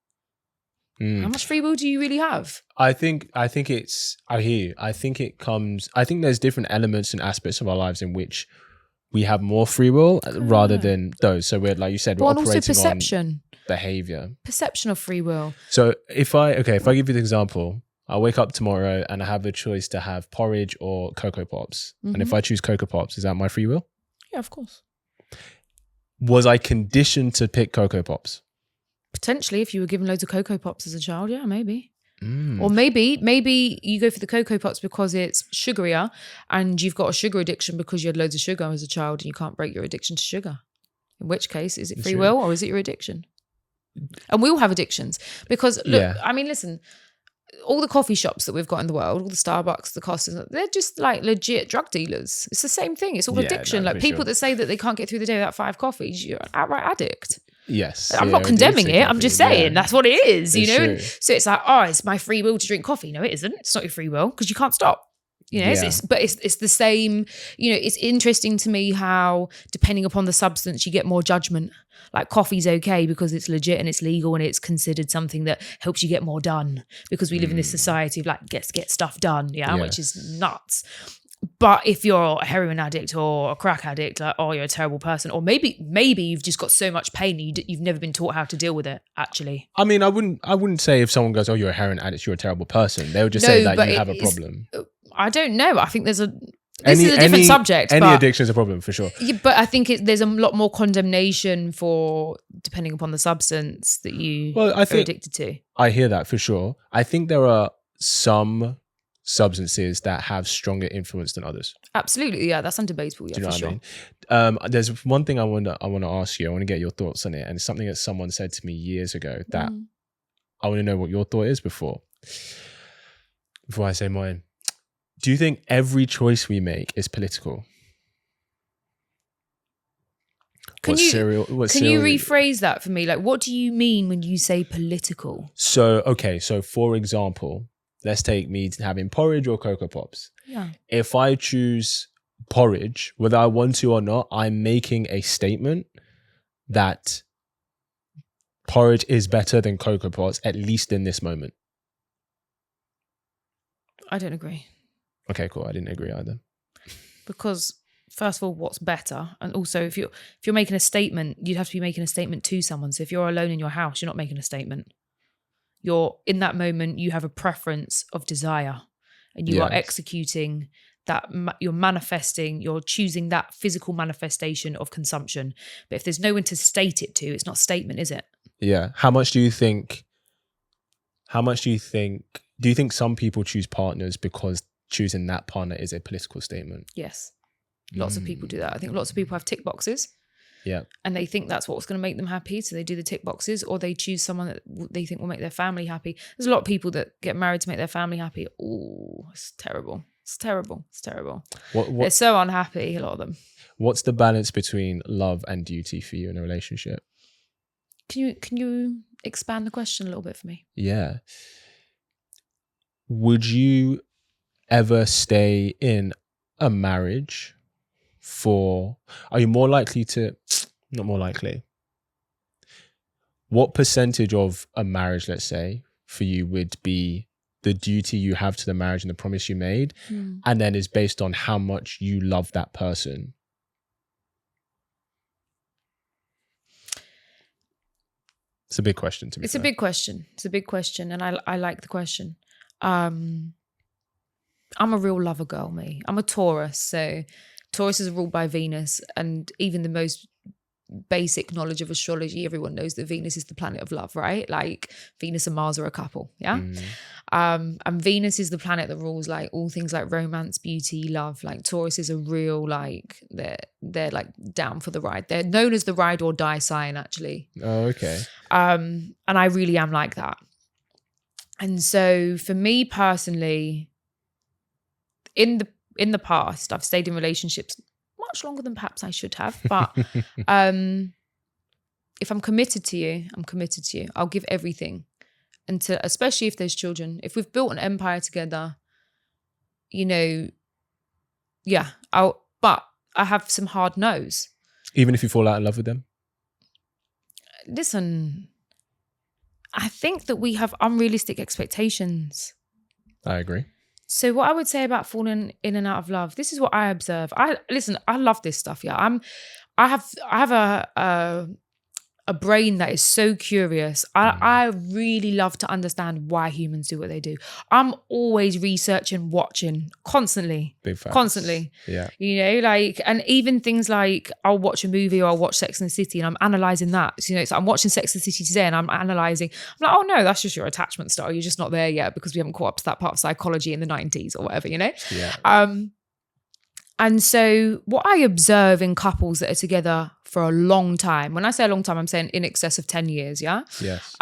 How much free will do you really have? I hear you. I think there's different elements and aspects of our lives in which we have more free will rather than those. So we're, like you said, we're operating also perception. on behavior. Perception of free will. So if I give you the example, I wake up tomorrow and I have a choice to have porridge or Cocoa Pops. Mm-hmm. And if I choose Cocoa Pops, is that my free will? Yeah, of course. Was I conditioned to pick Cocoa Pops? Potentially, if you were given loads of Cocoa Pops as a child, yeah, maybe. Or maybe you go for the Cocoa Pops because it's sugarier and you've got a sugar addiction because you had loads of sugar as a child and you can't break your addiction to sugar. In which case, is it free will or is it your addiction? And we all have addictions because, look, I mean, listen, all the coffee shops that we've got in the world, all the Starbucks, the Costas, they're just like legit drug dealers. It's the same thing. It's all addiction. Like people that say that they can't get through the day without 5 coffees, you're an outright addict. Yes. I'm not condemning it. I'm just saying that's what it is, you know? And so it's like, it's my free will to drink coffee. No, it isn't. It's not your free will because you can't stop. You know, it's the same, you know, it's interesting to me how depending upon the substance, you get more judgment. Like coffee's okay because it's legit and it's legal and it's considered something that helps you get more done because we live in this society of like, get stuff done, which is nuts. But if you're a heroin addict or a crack addict, like, you're a terrible person. Or maybe you've just got so much pain you've never been taught how to deal with it, actually. I mean, I wouldn't say if someone goes, you're a heroin addict, you're a terrible person. They would just say that you have a problem. I don't know. I think this is a different subject. Any addiction is a problem, for sure. Yeah, but I think there's a lot more condemnation for depending upon the substance that you are addicted to. I hear that, for sure. I think there are some substances that have stronger influence than others. Absolutely, yeah, that's undebatable. Yeah, do you know for what sure. I mean? There's one thing I want to ask you. I want to get your thoughts on it, and it's something that someone said to me years ago that I want to know what your thought is before I say mine. Do you think every choice we make is political? Can you rephrase that for me? Like, what do you mean when you say political? So for example, let's take me having porridge or Cocoa Pops. Yeah. If I choose porridge, whether I want to or not, I'm making a statement that porridge is better than Cocoa Pops, at least in this moment. I don't agree. Okay, cool. I didn't agree either. Because first of all, what's better? And also, if you're making a statement, you'd have to be making a statement to someone. So if you're alone in your house, you're not making a statement. You're in that moment, you have a preference of desire and you are executing that, you're manifesting, you're choosing that physical manifestation of consumption. But if there's no one to state it to, it's not a statement, is it? Yeah. Do you think some people choose partners because choosing that partner is a political statement? Yes. Lots of people do that. I think lots of people have tick boxes. Yeah. And they think that's what's going to make them happy. So they do the tick boxes, or they choose someone that they think will make their family happy. There's a lot of people that get married to make their family happy. Oh, it's terrible. It's terrible. It's terrible. They're so unhappy, a lot of them. What's the balance between love and duty for you in a relationship? Can you expand the question a little bit for me? Yeah. Would you ever stay in a marriage are you more likely to, not more likely, what percentage of a marriage, let's say, for you would be the duty you have to the marriage and the promise you made, and then is based on how much you love that person It's a big question to me. It's a big question. It's a big question. And I like the question. I'm a real lover girl, me. I'm a Taurus. So Taurus is ruled by Venus. And even the most basic knowledge of astrology, everyone knows that Venus is the planet of love, right? Like Venus and Mars are a couple. Yeah. And Venus is the planet that rules like all things like romance, beauty, love. Like Taurus is a real, like, they're like down for the ride. They're known as the ride or die sign, actually. Oh, okay. And I really am like that. And so for me personally, in the past, I've stayed in relationships much longer than perhaps I should have. But if I'm committed to you, I'm committed to you. I'll give everything. Especially if there's children. If we've built an empire together, you know, yeah. But I have some hard no's. Even if you fall out in love with them? Listen, I think that we have unrealistic expectations. I agree. So what I would say about falling in and out of love, this is what I observe. I love this stuff. Yeah, I have a brain that is so curious. I really love to understand why humans do what they do. I'm always researching, watching, constantly. Big facts. Constantly. Yeah. You know, like, and even things like I'll watch a movie or I'll watch Sex and the City and I'm analysing that. So, you know, so I'm watching Sex and the City today and I'm analysing. I'm like, oh no, that's just your attachment style. You're just not there yet because we haven't caught up to that part of psychology in the 90s or whatever, you know? Yeah. And so what I observe in couples that are together for a long time, when I say a long time, I'm saying in excess of 10 years, yeah? Yes.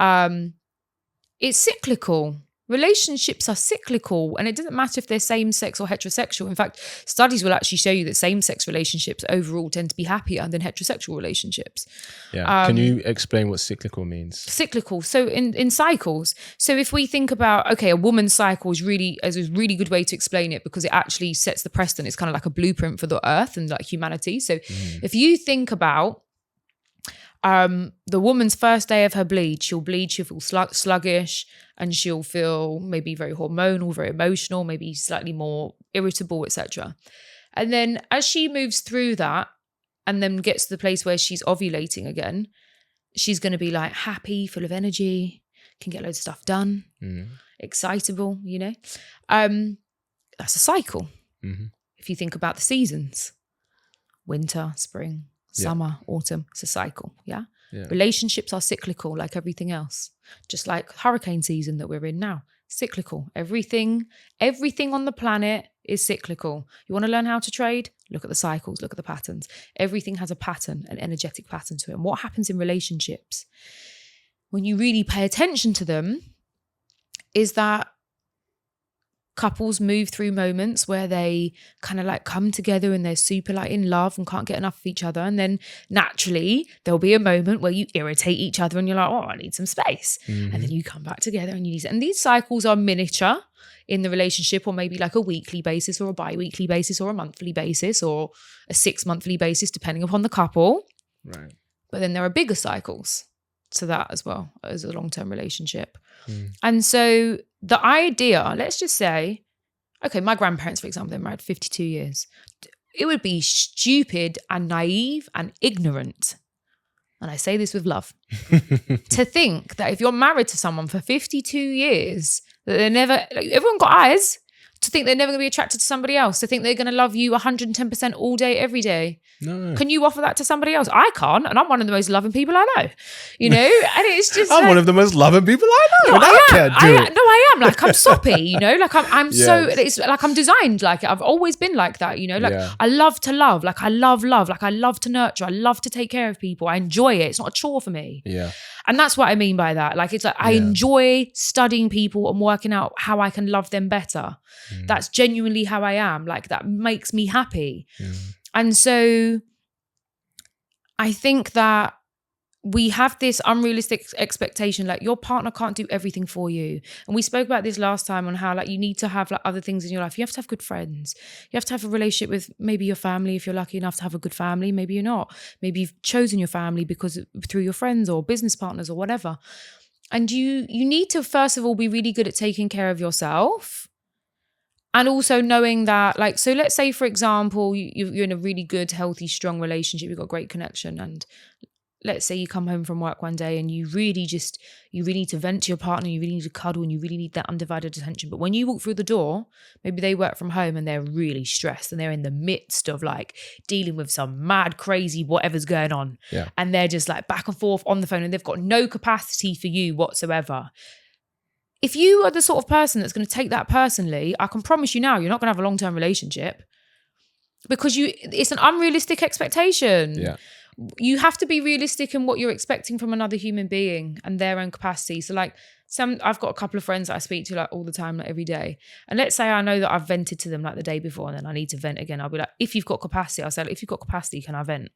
It's cyclical. Relationships are cyclical, and it doesn't matter if they're same-sex or heterosexual. In fact, studies will actually show you that same-sex relationships overall tend to be happier than heterosexual relationships. Yeah. Can you explain what cyclical means? Cyclical. So in cycles. So if we think about, okay, a woman's cycle is a really good way to explain it because it actually sets the precedent. It's kind of like a blueprint for the earth and like humanity. So if you think about the woman's first day of her bleed, she'll feel sluggish, and she'll feel maybe very hormonal, very emotional, maybe slightly more irritable, etc. And then as she moves through that and then gets to the place where she's ovulating again, she's going to be like happy, full of energy, can get loads of stuff done, excitable, you know. That's a cycle. If you think about the seasons, winter, spring, summer, autumn, it's a cycle, yeah? Relationships are cyclical like everything else. Just like hurricane season that we're in now. Cyclical. Everything on the planet is cyclical. You want to learn how to trade? Look at the cycles, look at the patterns. Everything has a pattern, an energetic pattern to it. And what happens in relationships, when you really pay attention to them, is that couples move through moments where they kind of like come together and they're super like in love and can't get enough of each other. And then naturally there'll be a moment where you irritate each other and you're like, oh, I need some space. And then you come back together and and these cycles are miniature in the relationship, or maybe like a weekly basis or a bi-weekly basis or a monthly basis or a 6-monthly basis, depending upon the couple. Right. But then there are bigger cycles to that as well as a long-term relationship. And so the idea, let's just say, okay, my grandparents, for example, they're married 52 years. It would be stupid and naive and ignorant, and I say this with love, to think that if you're married to someone for 52 years, that they're never, like, everyone got eyes, to think they're never going to be attracted to somebody else, to think they're going to love you 110% all day, every day. No. Can you offer that to somebody else? I can't, and I'm one of the most loving people I know. You know, and it's just I'm like, one of the most loving people I know. no, and I can't do it. No, I am. Like, I'm soppy, you know, like I'm so, Yes. it's like I'm designed like it. I've always been like that, you know, like Yeah. I love to love, like I love, like I love to nurture. I love to take care of people. I enjoy it. It's not a chore for me. Yeah. And that's what I mean by that. Like, it's like, I enjoy studying people and working out how I can love them better. That's genuinely how I am. Like, that makes me happy. And so I think that we have this unrealistic expectation, like your partner can't do everything for you. And we spoke about this last time on how like you need to have like other things in your life. You have to have good friends. You have to have a relationship with maybe your family if you're lucky enough to have a good family. Maybe you're not. Maybe you've chosen your family because through your friends or business partners or whatever. And you need to first of all be really good at taking care of yourself. And also knowing that, like, so let's say, for example, you're in a really good, healthy, strong relationship. You've got a great connection. And let's say you come home from work one day and you really need to vent to your partner, you really need to cuddle, and you really need that undivided attention. But when you walk through the door, maybe they work from home and they're really stressed and they're in the midst of like dealing with some mad, crazy, whatever's going on. Yeah. And they're just like back and forth on the phone and they've got no capacity for you whatsoever. If you are the sort of person that's going to take that personally, I can promise you now, you're not going to have a long-term relationship because it's an unrealistic expectation. Yeah. You have to be realistic in what you're expecting from another human being and their own capacity. So like I've got a couple of friends that I speak to like all the time, like every day. And let's say I know that I've vented to them like the day before and then I need to vent again. I'll be like, if you've got capacity, I'll say, like, if you've got capacity, can I vent?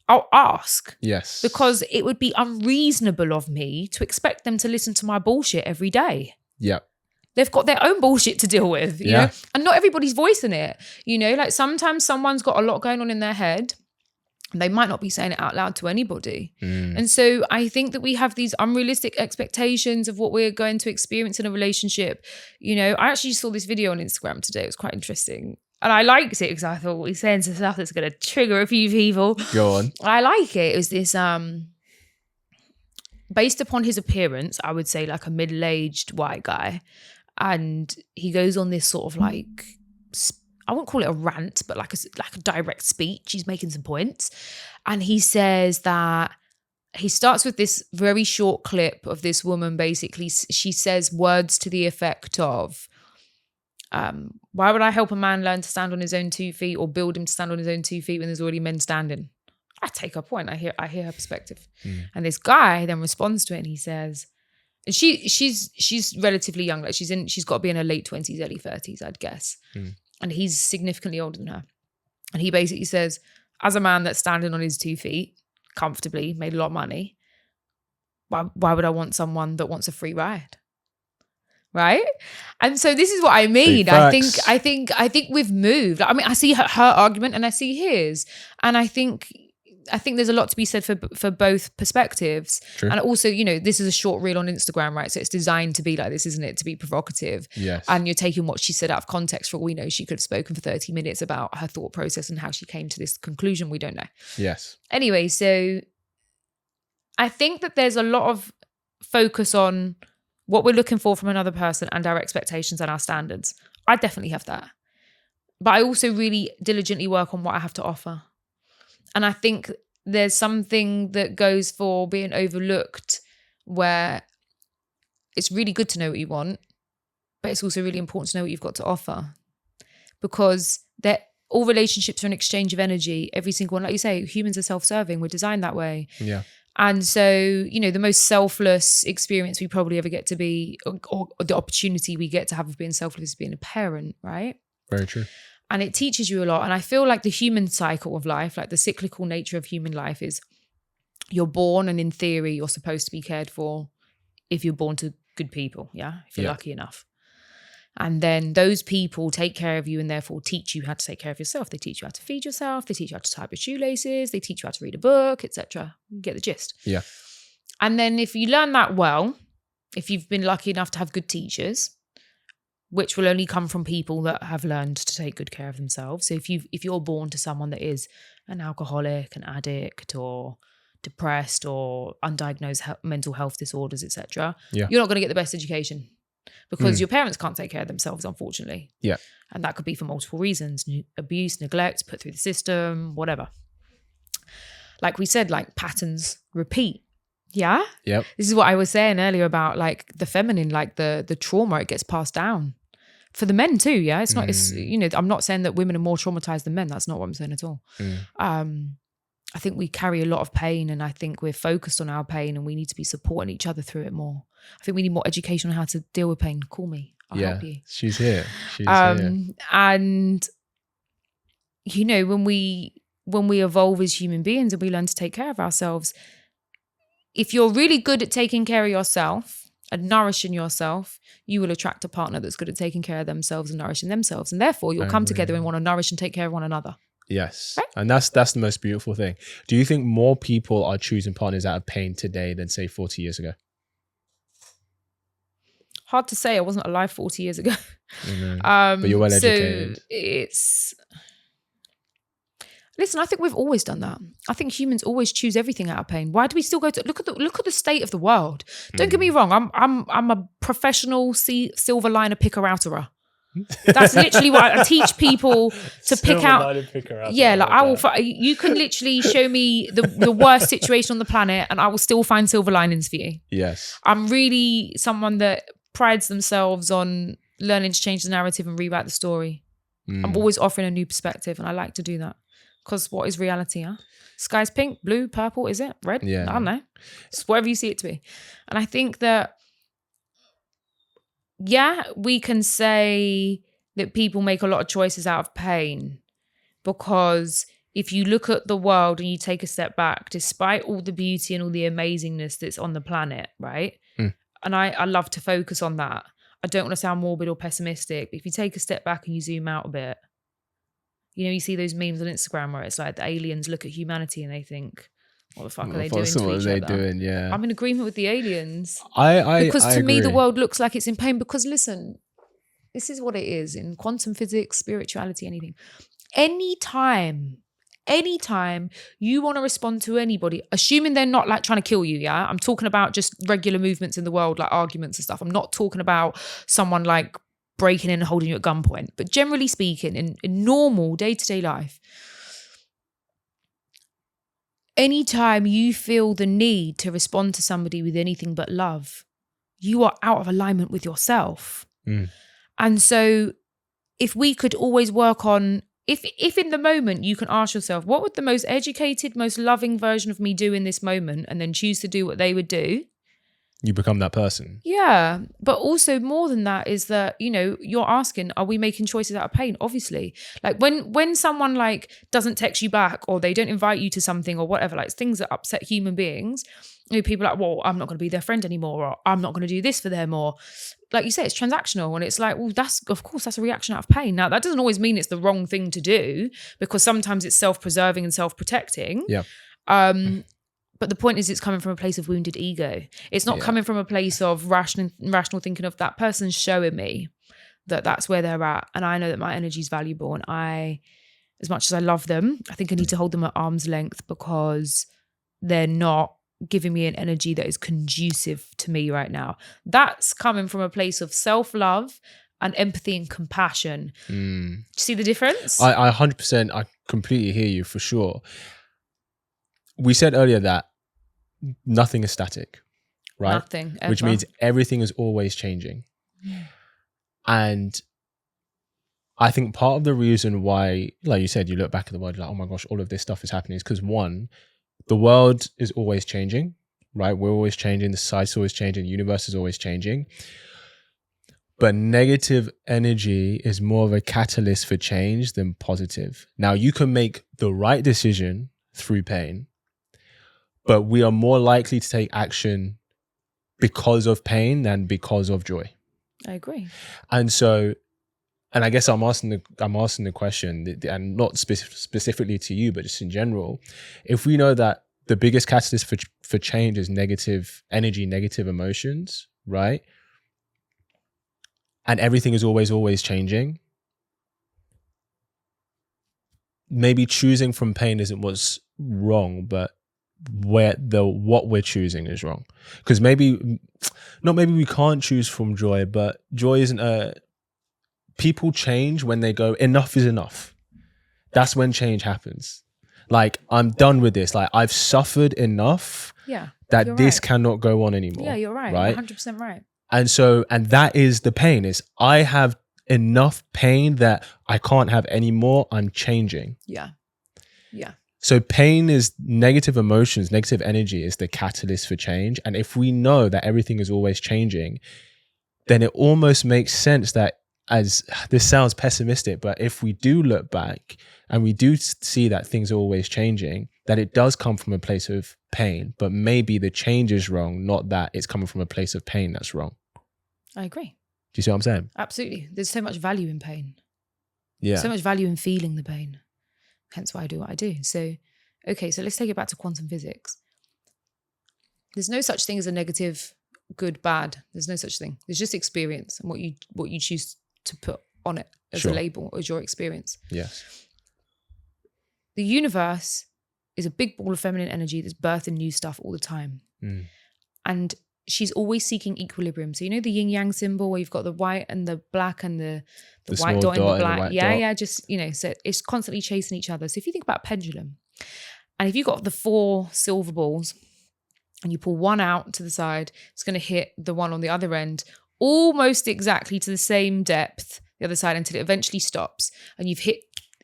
I'll ask. Yes. Because it would be unreasonable of me to expect them to listen to my bullshit every day. Yeah. They've got their own bullshit to deal with, you know? And not everybody's voicing it, you know? Like sometimes someone's got a lot going on in their head and they might not be saying it out loud to anybody. And so I think that we have these unrealistic expectations of what we're going to experience in a relationship. You know, I actually saw this video on Instagram today. It was quite interesting. And I liked it because I thought he's saying some stuff that's going to trigger a few people. Go on. I like it. It was this, based upon his appearance, I would say like a middle-aged white guy. And he goes on this sort of like, I wouldn't call it a rant, but like a direct speech. He's making some points. And he says that he starts with this very short clip of this woman. Basically, she says words to the effect of, why would I help a man learn to stand on his own 2 feet or build him to stand on his own 2 feet when there's already men standing? I take her point. I hear her perspective. And this guy then responds to it and he says, and she's relatively young, like she's got to be in her late 20s, early 30s, I'd guess. And he's significantly older than her. And he basically says, as a man that's standing on his 2 feet comfortably, made a lot of money, why would I want someone that wants a free ride? Right? And so this is what I mean. I think we've moved. I mean, I see her argument and I see his. And I think there's a lot to be said for both perspectives. True. And also, you know, this is a short reel on Instagram, right? So it's designed to be like this, isn't it? To be provocative. Yes. And you're taking what she said out of context. For all we know, she could have spoken for 30 minutes about her thought process and how she came to this conclusion. We don't know. Yes. Anyway, so I think that there's a lot of focus on what we're looking for from another person and our expectations and our standards. I definitely have that. But I also really diligently work on what I have to offer. And I think there's something that goes for being overlooked where it's really good to know what you want, but it's also really important to know what you've got to offer. Because all relationships are an exchange of energy, every single one. Like you say, humans are self-serving. We're designed that way. Yeah. And so, you know, the most selfless experience we probably ever get to be, or the opportunity we get to have of being selfless is being a parent, right? Very true. And it teaches you a lot. And I feel like the human cycle of life, like the cyclical nature of human life is you're born and in theory, you're supposed to be cared for if you're born to good people, yeah? If you're lucky enough. And then those people take care of you and therefore teach you how to take care of yourself. They teach you how to feed yourself. They teach you how to tie up your shoelaces. They teach you how to read a book, etc. You get the gist. Yeah. And then if you learn that well, if you've been lucky enough to have good teachers, which will only come from people that have learned to take good care of themselves. So if you're born to someone that is an alcoholic, an addict, or depressed, or undiagnosed mental health disorders, etc., you're not going to get the best education. Because your parents can't take care of themselves, unfortunately. Yeah. And that could be for multiple reasons. Abuse, neglect, put through the system, whatever. Like we said, like patterns repeat. Yeah? Yep. This is what I was saying earlier about like the feminine, like the trauma, it gets passed down. For the men too, yeah? It's not, it's, you know, I'm not saying that women are more traumatized than men. That's not what I'm saying at all. I think we carry a lot of pain and I think we're focused on our pain and we need to be supporting each other through it more. I think we need more education on how to deal with pain. Call me. I'll help you. She's here. She's here. And, you know, when we evolve as human beings and we learn to take care of ourselves, if you're really good at taking care of yourself and nourishing yourself, you will attract a partner that's good at taking care of themselves and nourishing themselves. And therefore you'll come together and want to nourish and take care of one another. Yes. Right? And that's the most beautiful thing. Do you think more people are choosing partners out of pain today than say 40 years ago? Hard to say. I wasn't alive 40 years ago. But you're well educated. So Listen, I think we've always done that. I think humans always choose everything out of pain. Why do we still go to look at the state of the world? Don't get me wrong. I'm a professional silver liner picker-outerer. That's literally what I teach people to pick out. Yeah, like I will. You can literally show me the worst situation on the planet, and I will still find silver linings for you. Yes, I'm really someone that prides themselves on learning to change the narrative and rewrite the story. I'm always offering a new perspective, and I like to do that. Because what is reality, huh? Sky's pink, blue, purple, is it? Red? Yeah. I don't know. It's whatever you see it to be. And I think that, yeah, we can say that people make a lot of choices out of pain. Because if you look at the world and you take a step back, despite all the beauty and all the amazingness that's on the planet, right? And I love to focus on that. I don't want to sound morbid or pessimistic, but if you take a step back and you zoom out a bit, you know, you see those memes on Instagram where it's like the aliens look at humanity and they think, what the fuck are they doing to each other? Yeah. I'm in agreement with the aliens. Because to me, the world looks like it's in pain. Because listen, this is what it is in quantum physics, spirituality, anything. Anytime you want to respond to anybody, assuming they're not like trying to kill you, yeah? I'm talking about just regular movements in the world, like arguments and stuff. I'm not talking about someone like breaking in and holding you at gunpoint. But generally speaking, in normal day-to-day life, anytime you feel the need to respond to somebody with anything but love, you are out of alignment with yourself. And so if we could always work on, if in the moment you can ask yourself, what would the most educated, most loving version of me do in this moment, and then choose to do what they would do, you become that person. Yeah. But also more than that is that, you know, you're asking, are we making choices out of pain? Obviously. Like when someone like doesn't text you back or they don't invite you to something or whatever, like things that upset human beings, you know, people are like, well, I'm not going to be their friend anymore, or I'm not going to do this for them, or like you say, it's transactional. And it's like, well, that's a reaction out of pain. Now, that doesn't always mean it's the wrong thing to do, because sometimes it's self-preserving and self-protecting. Yeah. But the point is, it's coming from a place of wounded ego. It's not coming from a place of rational thinking of that person's showing me that that's where they're at. And I know that my energy is valuable. And I, as much as I love them, I think I need to hold them at arm's length, because they're not giving me an energy that is conducive to me right now. That's coming from a place of self-love and empathy and compassion. Do you see the difference? I 100%, I completely hear you for sure. We said earlier that nothing is static, right? Nothing, ever. Which means everything is always changing. And I think part of the reason why, like you said, you look back at the world, like, oh my gosh, all of this stuff is happening, is because one, the world is always changing, right? We're always changing. The society's always changing. The universe is always changing. But negative energy is more of a catalyst for change than positive. Now, you can make the right decision through pain, but we are more likely to take action because of pain than because of joy. I agree. And so, and I guess I'm asking the question, and not specifically to you, but just in general, if we know that the biggest catalyst for change is negative energy, negative emotions, right? And everything is always changing. Maybe choosing from pain isn't what's wrong, but what we're choosing is wrong. Because maybe we can't choose from joy, but joy isn't people change when they go, enough is enough. That's when change happens. Like, I'm done with this. Like, I've suffered enough that this cannot go on anymore. Yeah, you're right. Right? 100% right. And that is the pain, is I have enough pain that I can't have any more. I'm changing. Yeah. Yeah. So pain is negative emotions, negative energy is the catalyst for change. And if we know that everything is always changing, then it almost makes sense that, as this sounds pessimistic, but if we do look back and we do see that things are always changing, that it does come from a place of pain, but maybe the change is wrong, not that it's coming from a place of pain that's wrong. I agree. Do you see what I'm saying? Absolutely. There's so much value in pain. Yeah. So much value in feeling the pain. Hence why I do what I do. So, okay, so let's take it back to quantum physics. There's no such thing as a negative, good, bad. There's no such thing. There's just experience and what you choose to put on it as a label, as your experience. Yes. the universe is a big ball of feminine energy that's birthing new stuff all the time. And she's always seeking equilibrium. So, you know, the yin yang symbol where you've got the white and the black and the white dot and the black. Yeah. Just, you know, so it's constantly chasing each other. So if you think about a pendulum, and if you've got the 4 silver balls and you pull one out to the side, it's going to hit the one on the other end almost exactly to the same depth, the other side, until it eventually stops and you've hit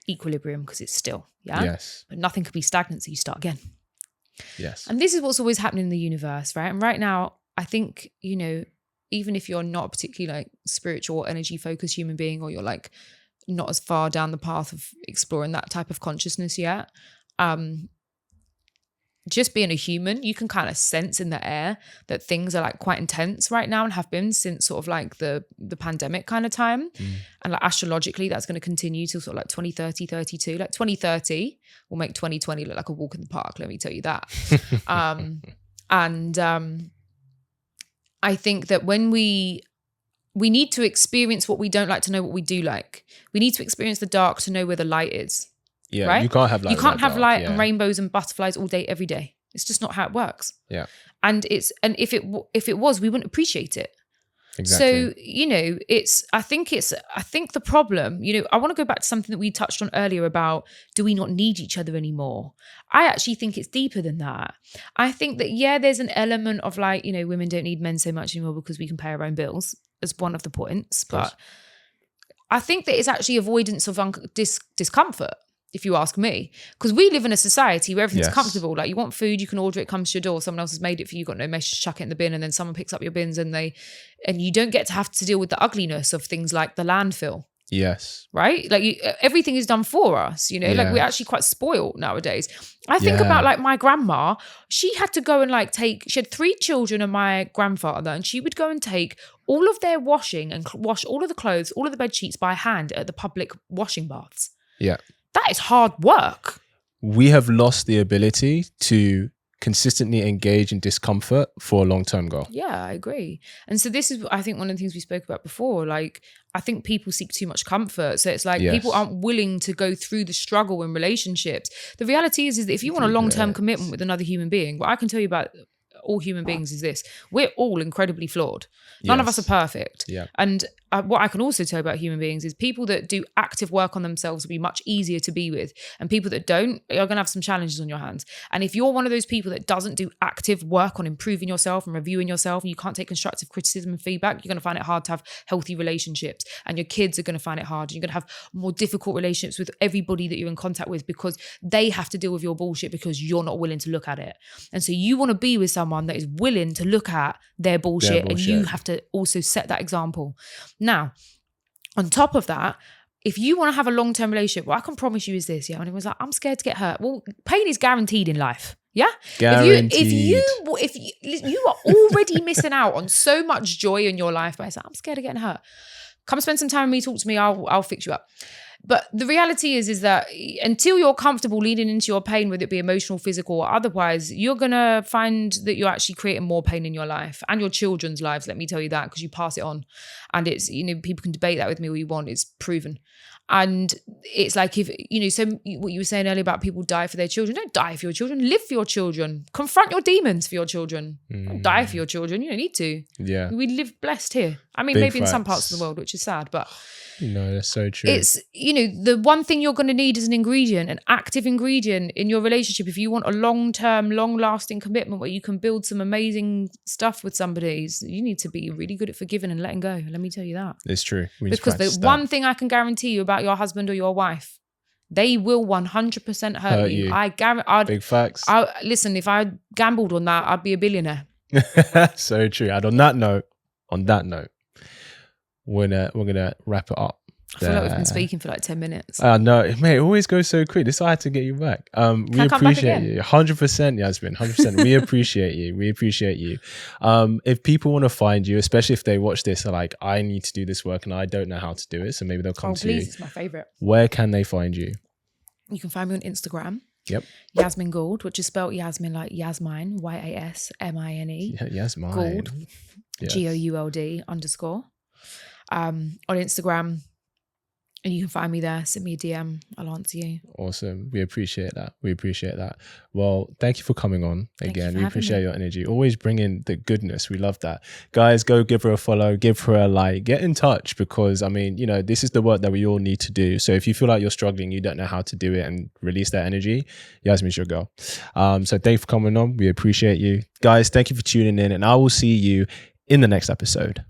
equilibrium because it's still. Yeah. Yes. But nothing could be stagnant, so you start again. Yes. And this is what's always happening in the universe, right? And right now, I think, you know, even if you're not a particularly like spiritual or energy focused human being, or you're like not as far down the path of exploring that type of consciousness yet, just being a human, you can kind of sense in the air that things are like quite intense right now and have been since sort of like the pandemic kind of time. And like astrologically, that's going to continue till sort of like 2030, 32. Like 2030 will make 2020 look like a walk in the park, let me tell you that. I think that when we need to experience what we don't like to know what we do like. We need to experience the dark to know where the light is. Yeah, right? you can't have light. You can't have dark, light and rainbows and butterflies all day, every day. It's just not how it works. Yeah. And if it was, we wouldn't appreciate it. Exactly. So, you know, I think the problem, you know, I want to go back to something that we touched on earlier about, do we not need each other anymore? I actually think it's deeper than that. I think that, yeah, there's an element of like, you know, women don't need men so much anymore because we can pay our own bills as one of the points. But I think that it's actually avoidance of discomfort, if you ask me, because we live in a society where everything's comfortable. Like you want food, you can order it, comes to your door. Someone else has made it for you. You've got no mess, chuck it in the bin, and then someone picks up your bins, and you don't get to have to deal with the ugliness of things like the landfill. Yes. Right? Like everything is done for us, you know, like we're actually quite spoiled nowadays. I think about like my grandma, she had to go and like she had 3 children and my grandfather, and she would go and take all of their washing and wash all of the clothes, all of the bed sheets by hand at the public washing baths. Yeah. That is hard work. We have lost the ability to consistently engage in discomfort for a long-term goal. Yeah, I agree. And so this is, I think, one of the things we spoke about before. Like, I think people seek too much comfort. So it's like people aren't willing to go through the struggle in relationships. The reality is that if you want a long-term commitment with another human being, what I can tell you about all human beings is this: we're all incredibly flawed. None of us are perfect. Yeah. And what I can also tell about human beings is people that do active work on themselves will be much easier to be with. And people that don't are going to have some challenges on your hands. And if you're one of those people that doesn't do active work on improving yourself and reviewing yourself, and you can't take constructive criticism and feedback, you're going to find it hard to have healthy relationships. And your kids are going to find it hard. And you're going to have more difficult relationships with everybody that you're in contact with, because they have to deal with your bullshit because you're not willing to look at it. And so you want to be with someone that is willing to look at their bullshit. And you have to also set that example. Now, on top of that, if you want to have a long-term relationship, what I can promise you is this, yeah? And it was like, I'm scared to get hurt. Well, pain is guaranteed in life, yeah? Guaranteed. If you are already missing out on so much joy in your life, but it's like, I'm scared of getting hurt. Come spend some time with me, talk to me, I'll fix you up. But the reality is that until you're comfortable leading into your pain, whether it be emotional, physical, or otherwise, you're going to find that you're actually creating more pain in your life and your children's lives. Let me tell you that, because you pass it on. And it's, you know, people can debate that with me all you want. It's proven. And it's like, if, you know, so what you were saying earlier about people die for their children, don't die for your children, live for your children, confront your demons for your children. Don't die for your children. You don't need to. Yeah. We live blessed here. I mean, Big maybe facts. in some parts of the world, which is sad, but no, that's so true. it's, you know, the one thing you're going to need is an ingredient, an active ingredient in your relationship. If you want a long-term, long-lasting commitment where you can build some amazing stuff with somebody, you need to be really good at forgiving and letting go. Let me tell you that. It's true. Because the one thing I can guarantee you about your husband or your wife, they will 100% hurt you. I guarantee. Big facts. Listen, if I gambled on that, I'd be a billionaire. So true. And on that note, we're gonna wrap it up. I feel like we've been speaking for like 10 minutes. No, mate, it always goes so quick. This is why I had to get you back. We appreciate you. 100%, Yasmine. 100%. We appreciate you. We appreciate you. If people want to find you, especially if they watch this, are like, I need to do this work and I don't know how to do it, so maybe they'll come to you. It's my favorite. Where can they find you? You can find me on Instagram. Yep. Yasmine Gould, which is spelled Yasmine like Yasmine, Yasmine. Yeah, Yasmine. Gould, Yes. GOULD _. On Instagram. And you can find me there. Send me a DM. I'll answer you. Awesome. We appreciate that. We appreciate that. Well, thank you for coming on again. We appreciate your energy. Always bringing the goodness. We love that. Guys, go give her a follow, give her a like, get in touch, because I mean, you know, this is the work that we all need to do. So if you feel like you're struggling, you don't know how to do it and release that energy, Yasmine's your girl. So thanks for coming on. We appreciate you. Guys, thank you for tuning in, and I will see you in the next episode.